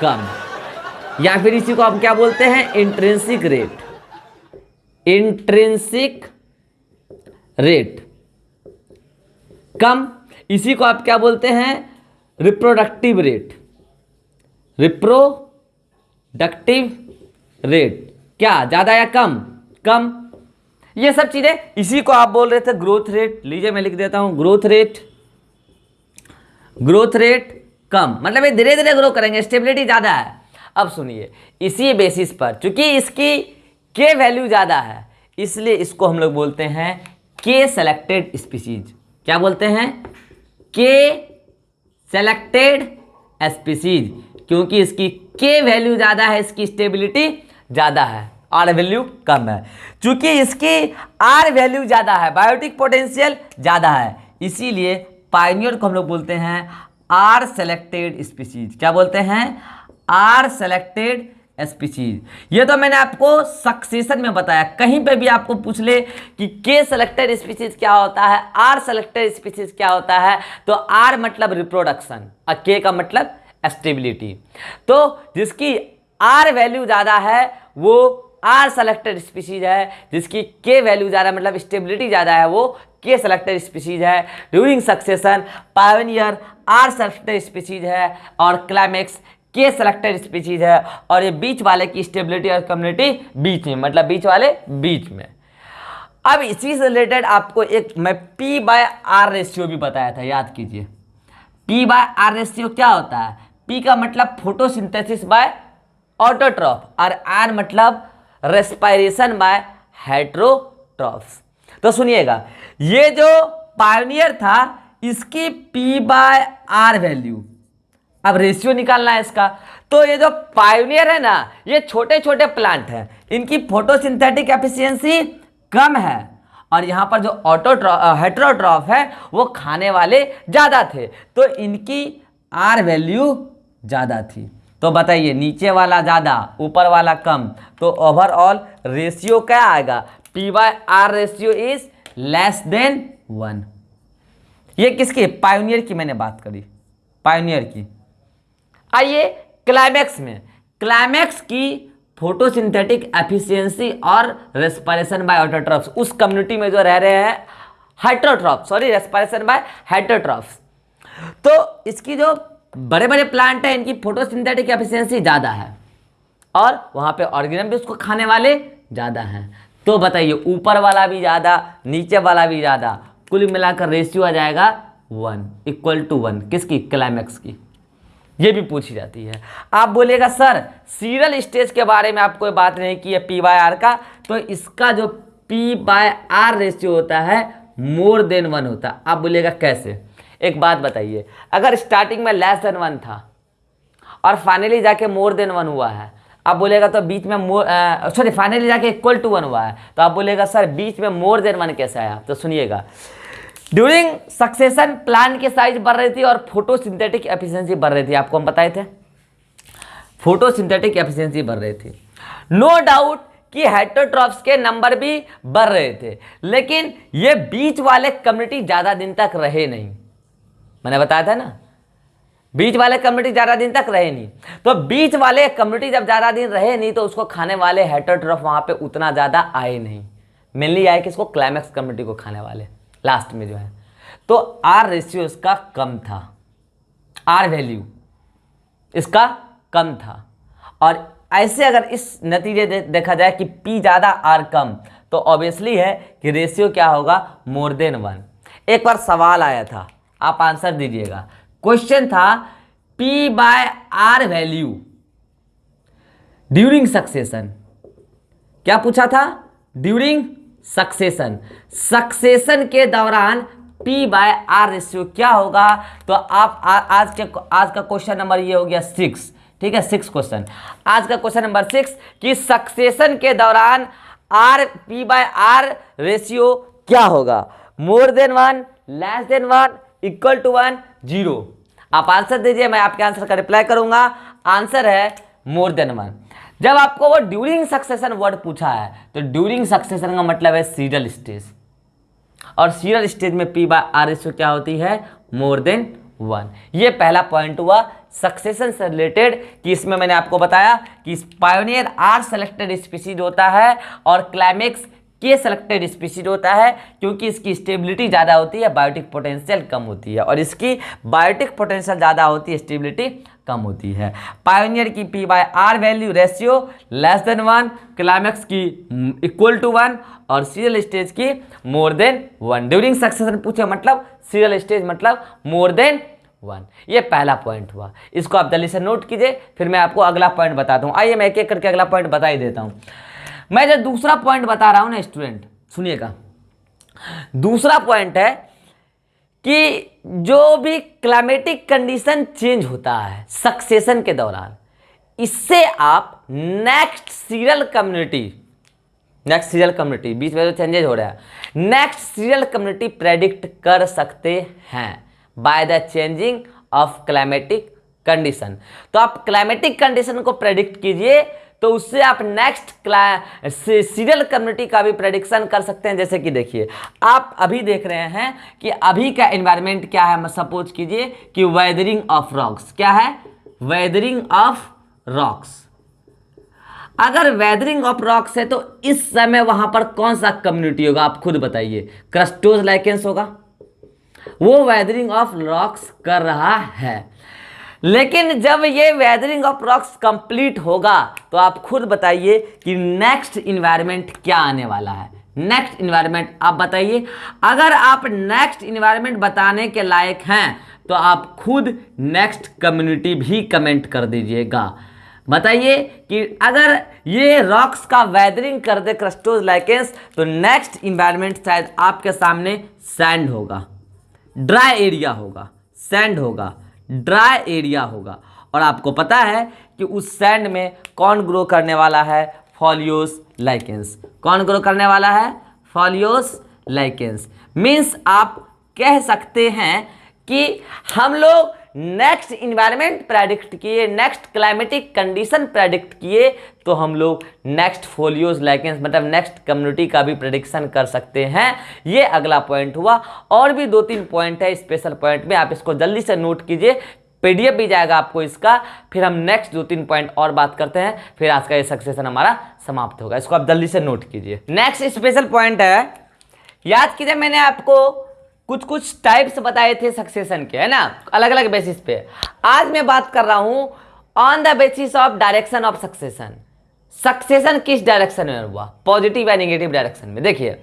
कम। या फिर इसी को आप क्या बोलते हैं, इंट्रिंसिक रेट। इंट्रिंसिक रेट कम, इसी को आप क्या बोलते हैं, रिप्रोडक्टिव रेट। रिप्रोडक्टिव रेट क्या, ज्यादा या कम? कम। ये सब चीजें, इसी को आप बोल रहे थे ग्रोथ रेट। लीजिए मैं लिख देता हूं ग्रोथ रेट। ग्रोथ रेट कम, मतलब ये धीरे धीरे ग्रो करेंगे, स्टेबिलिटी ज़्यादा है। अब सुनिए, इसी बेसिस पर चूंकि इसकी के वैल्यू ज़्यादा है, इसलिए इसको हम लोग बोलते हैं के सेलेक्टेड स्पीसीज। क्या बोलते हैं? के सेलेक्टेड स्पीसीज, क्योंकि इसकी के वैल्यू ज़्यादा है, इसकी स्टेबिलिटी ज़्यादा है, आर वैल्यू कम है। चूंकि इसकी आर वैल्यू ज़्यादा है, बायोटिक पोटेंशियल ज़्यादा है, इसीलिए पायनियर को हम लोग बोलते हैं आर सेलेक्टेड स्पीसीज। क्या बोलते हैं? R selected species. ये तो मैंने आपको सक्सेशन में बताया, कहीं पे भी आपको पूछ ले कि के सेलेक्टेड स्पीसीज क्या होता है, आर सेलेक्टेड स्पीसीज क्या होता है, तो आर मतलब रिप्रोडक्शन और के का मतलब स्टेबिलिटी। तो जिसकी आर वैल्यू ज़्यादा है वो आर सेलेक्टेड स्पीसीज है, जिसकी के वैल्यू ज़्यादा मतलब स्टेबिलिटी ज़्यादा है वो के सेलेक्टेड स्पीसीज है। During succession pioneer R selected species है और क्लाइमेक्स के सेलेक्टेड स्पीसीज है। और ये बीच वाले की स्टेबिलिटी और कम्युनिटी बीच में, मतलब बीच वाले बीच में। अब इसी से रिलेटेड आपको एक मैं पी बाय आर रेशियो भी बताया था, याद कीजिए। पी बाय आर रेशियो क्या होता है? पी का मतलब फोटोसिंथेसिस बाय ऑटोट्रॉफ और आर मतलब रेस्पिरेशन बाय हेटेरोट्रॉफ्स। तो सुनिएगा, ये जो पायोनियर था इसकी पी बाय आर वैल्यू, अब रेशियो निकालना है इसका। तो ये जो पायोनियर है ना, ये छोटे छोटे प्लांट हैं, इनकी फोटोसिंथेटिक एफिशिएंसी कम है, और यहाँ पर जो हेटेरोट्रॉफ है वो खाने वाले ज़्यादा थे, तो इनकी आर वैल्यू ज़्यादा थी। तो बताइए, नीचे वाला ज़्यादा ऊपर वाला कम, तो ओवरऑल रेशियो क्या आएगा? P by R ratio is less than 1। ये किसकी? पायोनियर की मैंने बात करी, पायोनियर की। आइए क्लाइमैक्स में, क्लाइमैक्स की फोटोसिंथेटिक एफिशिएंसी और रेस्पिरेशन बाय ऑटोट्रॉफ्स, उस कम्युनिटी में जो रह रहे हैं heterotrophs, sorry respiration bye heterotrophs, तो इसकी जो बड़े बड़े प्लांट हैं इनकी फोटोसिंथेटिक एफिशिएंसी ज़्यादा है, और वहाँ पे ऑर्गेनिज्म भी उसको खाने वाले ज़्यादा हैं। तो बताइए, ऊपर वाला भी ज़्यादा नीचे वाला भी ज़्यादा, कुल मिलाकर रेशियो आ जाएगा 1 = 1, किसकी? क्लाइमैक्स की। ये भी पूछी जाती है। आप बोलिएगा सर सीरियल स्टेज के बारे में आप कोई बात नहीं की है पी बाय आर का, तो इसका जो पी बाय आर रेशियो होता है मोर देन 1 होता है। आप बोलिएगा कैसे? एक बात बताइए, अगर स्टार्टिंग में लेस देन 1 था और फाइनली जाके मोर देन 1 हुआ है, आप बोलेगा तो बीच में सॉरी फाइनली जाके =1 हुआ है, तो आप बोलेगा सर बीच में मोर देन 1 कैसे आया? तो सुनिएगा, ड्यूरिंग सक्सेशन प्लांट की साइज बढ़ रही थी और फोटोसिंथेटिक एफिशिएंसी बढ़ रही थी। आपको हम बताए थे फोटोसिंथेटिक एफिशिएंसी बढ़ रही थी। नो डाउट कि हेटेरोट्रॉफ्स के नंबर भी बढ़ रहे थे, लेकिन ये बीच वाले कम्युनिटी ज़्यादा दिन तक रहे नहीं। मैंने बताया था ना, बीच वाले कम्युनिटी ज़्यादा दिन तक रहे नहीं। तो बीच वाले कम्युनिटी जब ज़्यादा दिन रहे नहीं, तो उसको खाने वाले हेटेरोट्रॉफ वहाँ पे उतना ज़्यादा आए नहीं। मेनली आए किसको? क्लाइमैक्स कम्युनिटी को खाने वाले लास्ट में जो है। तो आर रेशियो इसका कम था, आर वैल्यू इसका कम था। और ऐसे अगर इस नतीजे देखा जाए कि पी ज़्यादा आर कम, तो ऑब्वियसली है कि रेशियो क्या होगा? More than 1। एक बार सवाल आया था, आप आंसर दीजिएगा। क्वेश्चन था P by R value during succession. क्या पूछा था? ड्यूरिंग सक्सेशन, सक्सेशन के दौरान पी बाय आर रेशियो क्या होगा? तो आप आज का क्वेश्चन नंबर ये हो गया 6, ठीक है, 6 क्वेश्चन। आज का क्वेश्चन नंबर 6 कि सक्सेशन के दौरान R P by R ratio क्या होगा? More than 1, less than 1, =1, 0। आप आंसर दीजिए, मैं आपके आंसर का रिप्लाई करूंगा। आंसर है मोर देन 1। जब आपको वो ड्यूरिंग सक्सेशन वर्ड पूछा है, तो ड्यूरिंग सक्सेशन का मतलब है सीरियल स्टेज, और सीरियल स्टेज में पी बाय आर रेशियो क्या होती है? मोर देन 1। ये पहला पॉइंट हुआ सक्सेशन से रिलेटेड, कि इसमें मैंने आपको बताया कि पायोनियर आर सेलेक्टेड स्पीसीज होता है और क्लाइमैक्स के सेलेक्टेड स्पीसीज होता है, क्योंकि इसकी स्टेबिलिटी ज़्यादा होती है, बायोटिक पोटेंशियल कम होती है, और इसकी बायोटिक पोटेंशियल ज़्यादा होती है, स्टेबिलिटी कम होती है। पायोनियर की P by R value ratio less than 1, climax की =1, और सीरियल स्टेज की मोर देन 1। ड्यूरिंग सक्सेशन पूछे मतलब सीरियल स्टेज मतलब मोर देन 1। ये पहला पॉइंट हुआ, इसको आप जल्दी से नोट कीजिए, फिर मैं आपको अगला पॉइंट बताता हूँ। आइए मैं एक एक करके अगला पॉइंट बता ही देता हूँ। मैं जो दूसरा पॉइंट बता रहा हूं ना स्टूडेंट, सुनिएगा। दूसरा पॉइंट है कि जो भी क्लाइमेटिक कंडीशन चेंज होता है सक्सेशन के दौरान, इससे आप नेक्स्ट सीरियल कम्युनिटी बीच में जो चेंजेस हो रहा है, नेक्स्ट सीरियल कम्युनिटी प्रेडिक्ट कर सकते हैं by the changing of climatic condition. तो आप क्लाइमेटिक कंडीशन को प्रेडिक्ट कीजिए, तो उससे आप नेक्स्ट सीरियल कम्युनिटी का भी प्रेडिक्शन कर सकते हैं। जैसे कि देखिए, आप अभी देख रहे हैं कि अभी का एनवायरनमेंट क्या है। सपोज कीजिए कि वेदरिंग ऑफ रॉक्स, क्या है? Weathering of rocks. अगर वेदरिंग ऑफ रॉक्स है, तो इस समय वहां पर कौन सा कम्युनिटी होगा? आप खुद बताइए। क्रस्टोज लाइकेंस होगा, वो वेदरिंग ऑफ रॉक्स कर रहा है। लेकिन जब ये वेदरिंग ऑफ रॉक्स कंप्लीट होगा, तो आप खुद बताइए कि नेक्स्ट इन्वायरमेंट क्या आने वाला है। नेक्स्ट इन्वायरमेंट आप बताइए। अगर आप नेक्स्ट इन्वायरमेंट बताने के लायक हैं तो आप खुद नेक्स्ट कम्युनिटी भी कमेंट कर दीजिएगा। बताइए कि अगर ये रॉक्स का वेदरिंग कर दे क्रस्टोज लाइकेंस तो नेक्स्ट इन्वायरमेंट शायद आपके सामने सैंड होगा, ड्राई एरिया होगा, सैंड होगा, ड्राई एरिया होगा। और आपको पता है कि उस सैंड में कौन ग्रो करने वाला है? फॉलियोस लाइकेंस। कौन ग्रो करने वाला है? फॉलियोस लाइकेंस। मीन्स आप कह सकते हैं कि हम लोग नेक्स्ट इन्वायरमेंट प्रेडिक्ट किए, नेक्स्ट क्लाइमेटिक कंडीशन प्रेडिक्ट किए तो हम लोग नेक्स्ट फोलियोज लाइकेंस मतलब नेक्स्ट कम्युनिटी का भी प्रेडिक्शन कर सकते हैं। ये अगला पॉइंट हुआ। और भी 2-3 पॉइंट है स्पेशल पॉइंट में, आप इसको जल्दी से नोट कीजिए, पीडीएफ भी जाएगा आपको इसका। फिर हम नेक्स्ट 2-3 पॉइंट और बात करते हैं, फिर आज का ये सक्सेशन हमारा समाप्त होगा। इसको आप जल्दी से नोट कीजिए। नेक्स्ट स्पेशल पॉइंट है, याद कीजिए मैंने आपको कुछ टाइप्स बताए थे सक्सेशन के, है ना, अलग अलग बेसिस पे। आज मैं बात कर रहा हूं on the basis of direction of succession. Succession किस डायरेक्शन में हुआ? पॉजिटिव या नेगेटिव डायरेक्शन में। देखिए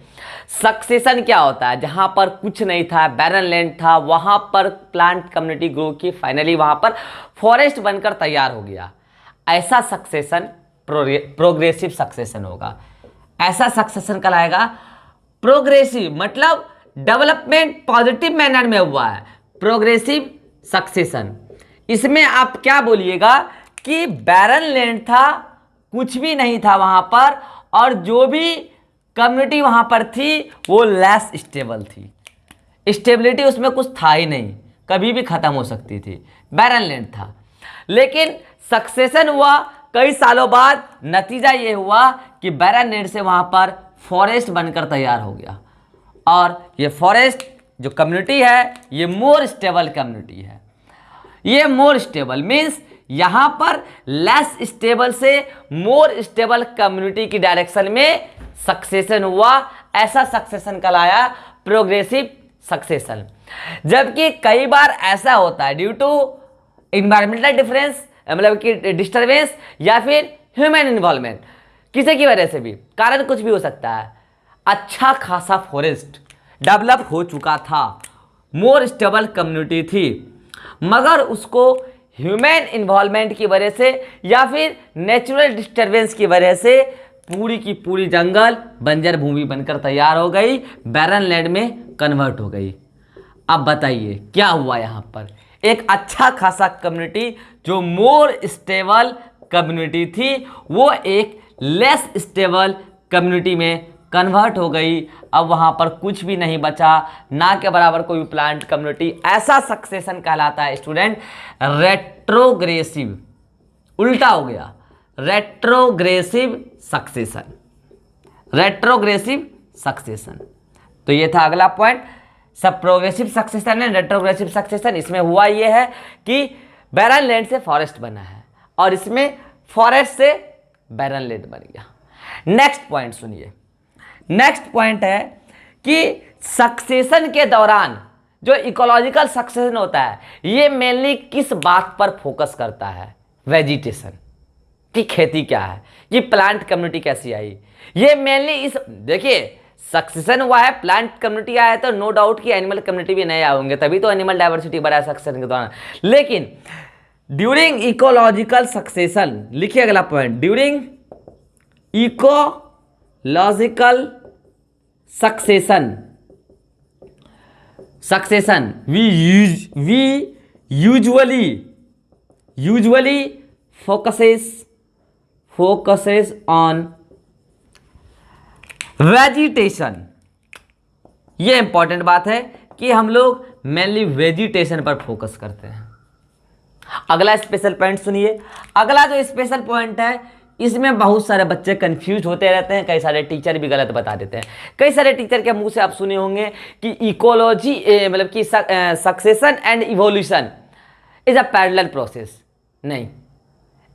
सक्सेशन क्या होता है? जहां पर कुछ नहीं था, बैरन लैंड था, वहां पर प्लांट कम्युनिटी ग्रो की, फाइनली वहां पर फॉरेस्ट बनकर तैयार हो गया। ऐसा सक्सेशन प्रोग्रेसिव सक्सेशन होगा। ऐसा सक्सेशन कहलाएगा प्रोग्रेसिव, मतलब डेवलपमेंट पॉजिटिव मैनर में हुआ है, प्रोग्रेसिव सक्सेशन। इसमें आप क्या बोलिएगा कि बैरन लैंड था, कुछ भी नहीं था वहां पर, और जो भी कम्युनिटी वहां पर थी वो लेस स्टेबल थी, स्टेबिलिटी उसमें कुछ था ही नहीं, कभी भी खत्म हो सकती थी, बैरन लैंड था। लेकिन सक्सेशन हुआ कई सालों बाद, नतीजा ये हुआ कि बैरन लैंड से वहां पर फॉरेस्ट बनकर तैयार हो गया। और ये फॉरेस्ट जो कम्युनिटी है ये मोर स्टेबल कम्युनिटी है। ये मोर स्टेबल मीन्स यहां पर लेस स्टेबल से मोर स्टेबल कम्युनिटी की डायरेक्शन में सक्सेशन हुआ। ऐसा सक्सेशन कहलाया प्रोग्रेसिव सक्सेशन। जबकि कई बार ऐसा होता है ड्यू टू इन्वायरमेंटल डिफरेंस, मतलब कि डिस्टर्बेंस या फिर ह्यूमन इन्वॉल्वमेंट, किसी की वजह से भी, कारण कुछ भी हो सकता है, अच्छा खासा फॉरेस्ट डेवलप हो चुका था, मोर स्टेबल कम्युनिटी थी, मगर उसको ह्यूमन इन्वॉल्वमेंट की वजह से या फिर नेचुरल डिस्टर्बेंस की वजह से पूरी की पूरी जंगल बंजर भूमि बनकर तैयार हो गई, बैरन लैंड में कन्वर्ट हो गई। अब बताइए क्या हुआ यहाँ पर? एक अच्छा खासा कम्युनिटी जो मोर स्टेबल कम्युनिटी थी वो एक लेस स्टेबल कम्युनिटी में कन्वर्ट हो गई। अब वहाँ पर कुछ भी नहीं बचा, ना के बराबर कोई प्लांट कम्युनिटी। ऐसा सक्सेशन कहलाता है स्टूडेंट रेट्रोग्रेसिव, उल्टा हो गया, रेट्रोग्रेसिव सक्सेशन, रेट्रोग्रेसिव सक्सेशन। तो ये था अगला पॉइंट, सब प्रोग्रेसिव सक्सेशन है, रेट्रोग्रेसिव सक्सेशन। इसमें हुआ ये है कि बैरन लैंड से फॉरेस्ट बना है और इसमें फॉरेस्ट से बैरन लैंड बन गया। नेक्स्ट पॉइंट सुनिए, नेक्स्ट पॉइंट है कि सक्सेशन के दौरान जो इकोलॉजिकल सक्सेशन होता है ये मेनली किस बात पर फोकस करता है? वेजिटेशन की खेती क्या है, ये प्लांट कम्युनिटी कैसी आई, ये मेनली इस, देखिए सक्सेशन हुआ है, प्लांट कम्युनिटी आया है तो नो डाउट कि एनिमल कम्युनिटी भी नए आएंगे, तभी तो एनिमल डाइवर्सिटी बढ़ा है सक्सेशन के दौरान। लेकिन ड्यूरिंग इकोलॉजिकल सक्सेशन, लिखिए अगला point, during ecological succession we usually focuses on vegetation. ये इंपॉर्टेंट बात है कि हम लोग मेनली वेजिटेशन पर फोकस करते हैं। अगला स्पेशल पॉइंट सुनिए, अगला जो स्पेशल पॉइंट है इसमें बहुत सारे बच्चे कंफ्यूज होते रहते हैं, कई सारे टीचर भी गलत बता देते हैं। कई सारे टीचर के मुंह से आप सुने होंगे कि इकोलॉजी मतलब कि succession and evolution is a parallel process. नहीं,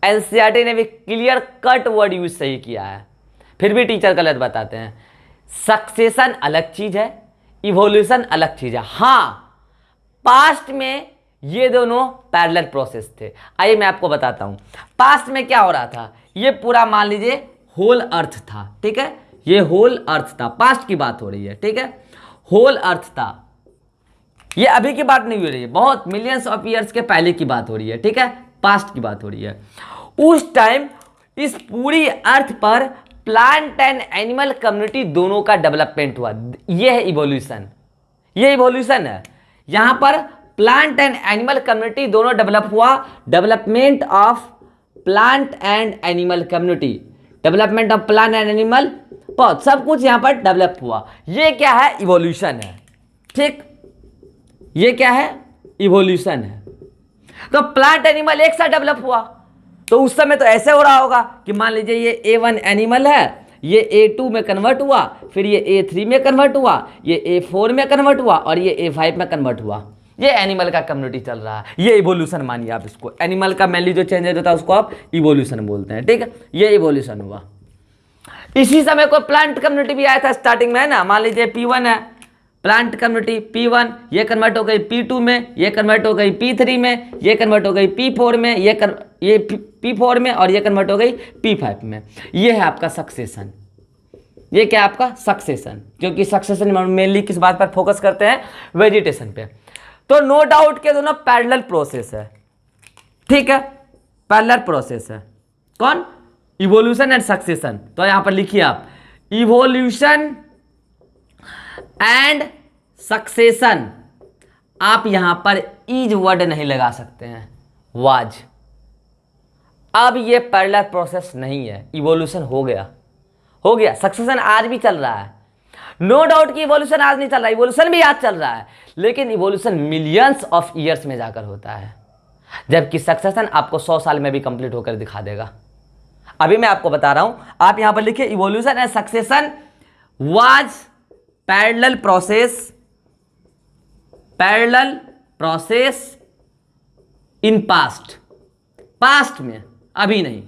एनसीईआरटी ने भी क्लियर कट वर्ड यूज सही किया है, फिर भी टीचर गलत बताते हैं। सक्सेशन अलग चीज है, इवोल्यूशन अलग चीज है। हाँ, पास्ट में ये दोनों पैरेलल प्रोसेस थे। आइए मैं आपको बताता हूं पास्ट में क्या हो रहा था। ये पूरा मान लीजिए होल अर्थ था, ठीक है, ये होल अर्थ था, पास्ट की बात हो रही है, ठीक है, होल अर्थ था, ये अभी की बात नहीं हो रही है, बहुत मिलियंस ऑफ ईयर्स के पहले की बात हो रही है, ठीक है, पास्ट की बात हो रही है। उस टाइम इस पूरी अर्थ पर प्लांट एंड एनिमल कम्युनिटी दोनों का डेवलपमेंट हुआ, ये है इवोल्यूशन, ये इवोल्यूशन है। यहां पर प्लांट एंड एनिमल कम्युनिटी दोनों डेवलप हुआ, development of plant and animal community, development of plant and animal, बहुत सब कुछ यहां पर डेवलप हुआ, ये क्या है, इवोल्यूशन है, ठीक, ये क्या है, इवोल्यूशन है। तो प्लांट एनिमल एक साथ डेवलप हुआ, तो उस समय तो ऐसे हो रहा होगा कि मान लीजिए ये A1 एनिमल है, ये A2 में कन्वर्ट हुआ, फिर ये A3 में कन्वर्ट हुआ, ये A4 में कन्वर्ट हुआ और ये A5 में कन्वर्ट हुआ, ये एनिमल का कम्युनिटी चल रहा है, ये इवोल्यूशन मानिए आप इसको, एनिमल का मेनली जो चेंजेस होता है उसको आप इवोल्यूशन बोलते हैं, ठीक है, ये इवोल्यूशन हुआ। इसी समय कोई प्लांट कम्युनिटी भी आया था स्टार्टिंग में, है ना, मान लीजिए P1 है, प्लांट कम्युनिटी P1, ये कन्वर्ट हो गई P2 में, ये कन्वर्ट हो गई P3 में, ये कन्वर्ट हो गई P4 में, ये P4 में और ये कन्वर्ट हो गई P5 में, ये है आपका सक्सेशन, ये क्या है आपका सक्सेशन, क्योंकि सक्सेशन मेनली किस बात पर फोकस करते हैं, वेजिटेशन पे। तो नो डाउट के दोनों पैरेलल प्रोसेस है, ठीक है, पैरेलल प्रोसेस है, कौन, इवोल्यूशन एंड सक्सेशन। तो यहां पर लिखिए आप इवोल्यूशन एंड सक्सेशन, आप यहां पर इज वर्ड नहीं लगा सकते हैं, वाज, अब ये पैरेलल प्रोसेस नहीं है, इवोल्यूशन हो गया, हो गया, सक्सेशन आज भी चल रहा है, नो डाउट कि इवोल्यूशन आज नहीं चल रहा है, इवोल्यूशन भी आज चल रहा है, लेकिन इवोल्यूशन मिलियंस ऑफ ईयर्स में जाकर होता है, जबकि सक्सेशन आपको 100 साल में भी कंप्लीट होकर दिखा देगा। अभी मैं आपको बता रहा हूं, आप यहां पर लिखिए evolution and succession was parallel process, parallel process in past, past में, अभी नहीं।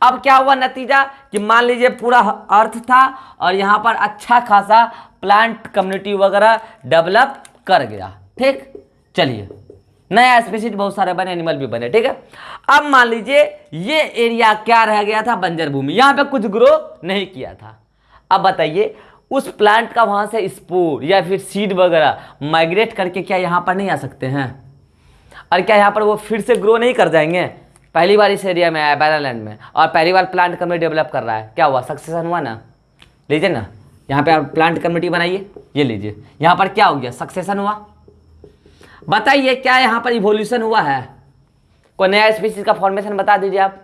अब क्या हुआ नतीजा कि मान लीजिए पूरा अर्थ था और यहां पर अच्छा खासा प्लांट कम्युनिटी वगैरह डेवलप कर गया, ठीक, चलिए नया स्पीशीज बहुत सारे बने, एनिमल भी बने, ठीक है। अब मान लीजिए ये एरिया क्या रह गया था, बंजर भूमि, यहां पे कुछ ग्रो नहीं किया था। अब बताइए उस प्लांट का वहां से स्पोर या फिर सीड वगैरह माइग्रेट करके क्या यहां पर नहीं आ सकते हैं, और क्या यहां पर वो फिर से ग्रो नहीं कर जाएंगे, पहली बार इस एरिया में आया बैरालैंड में और पहली बार प्लांट कम्युनिटी डेवलप कर रहा है, क्या हुआ, सक्सेशन हुआ ना, लीजिए ना, यहाँ पे आप प्लांट कम्युनिटी बनाइए, ये लीजिए, यहाँ पर क्या हो गया, सक्सेशन हुआ। बताइए क्या यहाँ पर इवोल्यूशन हुआ है, कोई नया स्पीशीज का फॉर्मेशन बता दीजिए आप,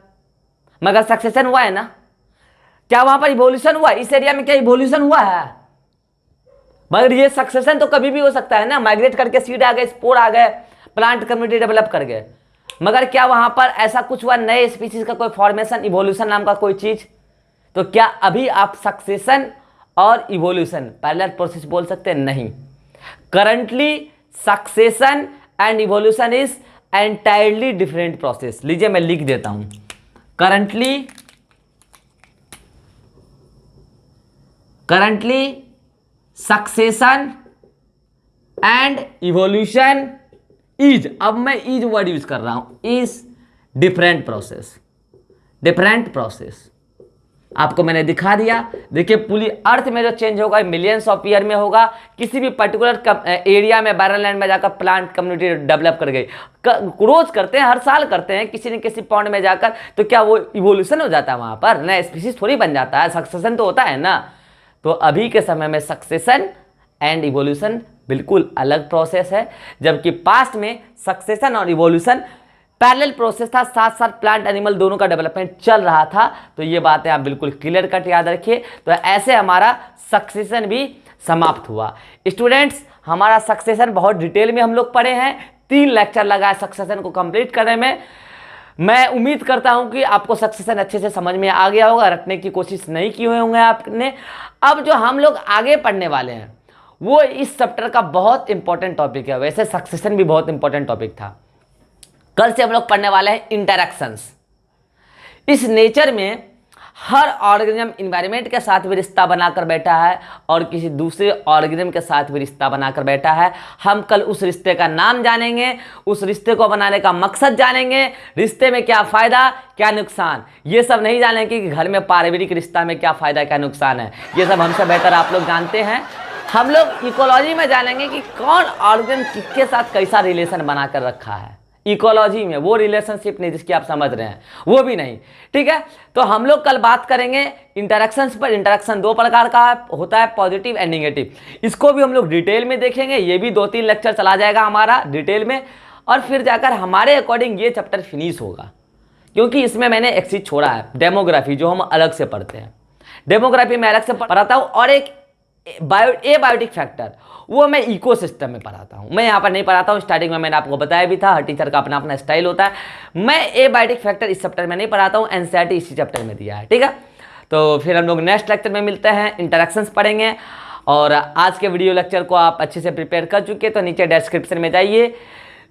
मगर सक्सेशन हुआ है ना, क्या वहां पर इवोल्यूशन हुआ, इस एरिया में क्या इवोल्यूशन हुआ है, मगर ये सक्सेशन तो कभी भी हो सकता है ना, माइग्रेट करके सीड आ गए, स्पोर आ गए, प्लांट कम्युनिटी डेवलप कर गए, मगर क्या वहां पर ऐसा कुछ हुआ, नए स्पीशीज का कोई फॉर्मेशन, इवोल्यूशन नाम का कोई चीज। तो क्या अभी आप सक्सेशन और इवोल्यूशन पैरेलल प्रोसेस बोल सकते हैं, नहीं, currently succession and evolution is entirely different process. लीजिए मैं लिख देता हूं, currently succession and evolution is, अब मैं इज वर्ड यूज कर रहा हूं, इज डिफरेंट प्रोसेस, आपको मैंने दिखा दिया। देखिए पूरी अर्थ में जो चेंज होगा मिलियंस ऑफ ईयर में होगा, किसी भी पर्टिकुलर एरिया में बैरलैंड में जाकर प्लांट कम्युनिटी डेवलप कर गई, रोज करते हैं, हर साल करते हैं किसी न किसी पॉइंट में जाकर, तो क्या वो इवोल्यूशन हो जाता है, वहां पर नया स्पीशीज थोड़ी बन जाता है, सक्सेशन तो होता है ना। तो अभी के समय में सक्सेशन एंड इवोल्यूशन बिल्कुल अलग प्रोसेस है, जबकि पास्ट में सक्सेशन और इवोल्यूशन पैरेलल प्रोसेस था, साथ साथ प्लांट एनिमल दोनों का डेवलपमेंट चल रहा था। तो ये बातें आप बिल्कुल क्लियर कट याद रखिए। तो ऐसे हमारा सक्सेशन भी समाप्त हुआ। स्टूडेंट्स हमारा सक्सेशन बहुत डिटेल में हम लोग पढ़े हैं, 3 लेक्चर लगा है सक्सेशन को कंप्लीट करने में। मैं उम्मीद करता हूं कि आपको सक्सेशन अच्छे से समझ में आ गया होगा, रटने की कोशिश नहीं किए हुए होंगे आपने। अब जो हम लोग आगे पढ़ने वाले हैं वो इस चैप्टर का बहुत इंपॉर्टेंट टॉपिक है। वैसे सक्सेशन भी बहुत इंपॉर्टेंट टॉपिक था। कल से हम लोग पढ़ने वाले हैं इंटरैक्शंस। इस नेचर में हर ऑर्गेनिज्म इन्वायरमेंट के साथ भी रिश्ता बनाकर बैठा है और किसी दूसरे ऑर्गेनिज्म के साथ भी रिश्ता बनाकर बैठा है। हम कल उस रिश्ते का नाम जानेंगे, उस रिश्ते को बनाने का मकसद जानेंगे, रिश्ते में क्या फ़ायदा क्या नुकसान, ये सब नहीं जानेंगे कि घर में पारिवारिक रिश्ता में क्या फ़ायदा क्या नुकसान है। ये सब हमसे बेहतर आप लोग जानते हैं। हम लोग इकोलॉजी में जानेंगे कि कौन ऑर्गेनिज्म किसके साथ कैसा रिलेशन बनाकर रखा है। इकोलॉजी में वो रिलेशनशिप नहीं जिसकी आप समझ रहे हैं, वो भी नहीं। ठीक है, तो हम लोग कल बात करेंगे इंटरेक्शंस पर। इंटरेक्शन दो प्रकार का होता है, पॉजिटिव एंड नेगेटिव। इसको भी हम लोग डिटेल में देखेंगे। ये भी 2-3 लेक्चर चला जाएगा हमारा डिटेल में, और फिर जाकर हमारे अकॉर्डिंग ये चैप्टर फिनिश होगा। क्योंकि इसमें मैंने एक चीज़ छोड़ा है, डेमोग्राफी, जो हम अलग से पढ़ते हैं। डेमोग्राफी में अलग से पढ़ाता हूँ, और एक एबायोटिक फैक्टर, वो मैं इकोसिस्टम में पढ़ाता हूँ। मैं यहाँ पर नहीं पढ़ाता हूँ, स्टार्टिंग में मैंने आपको बताया भी था, हर टीचर का अपना अपना स्टाइल होता है। मैं एबायोटिक फैक्टर इस चैप्टर में नहीं पढ़ाता हूँ, एनसीईआरटी इसी चैप्टर में दिया है। ठीक है, तो फिर हम लोग नेक्स्ट लेक्चर में मिलते हैं, इंटरेक्शंस पढ़ेंगे। और आज के वीडियो लेक्चर को आप अच्छे से प्रिपेयर कर चुके, तो नीचे डिस्क्रिप्शन में जाइए,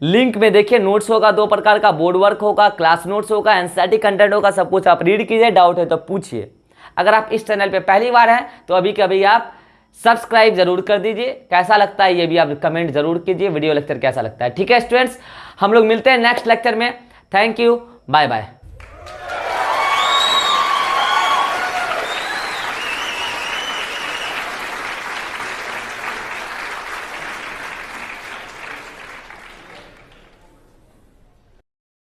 लिंक में देखिए, नोट्स होगा 2 प्रकार का, बोर्ड वर्क होगा, क्लास नोट्स होगा, एनसीईआरटी कंटेंट होगा, सब कुछ आप रीड कीजिए, डाउट है तो पूछिए। अगर आप इस चैनल पे पहली बार हैं तो अभी के अभी आप सब्सक्राइब जरूर कर दीजिए। कैसा लगता है ये भी आप कमेंट जरूर कीजिए, वीडियो लेक्चर कैसा लगता है। ठीक है स्टूडेंट्स, हम लोग मिलते हैं नेक्स्ट लेक्चर में। Thank you, bye bye.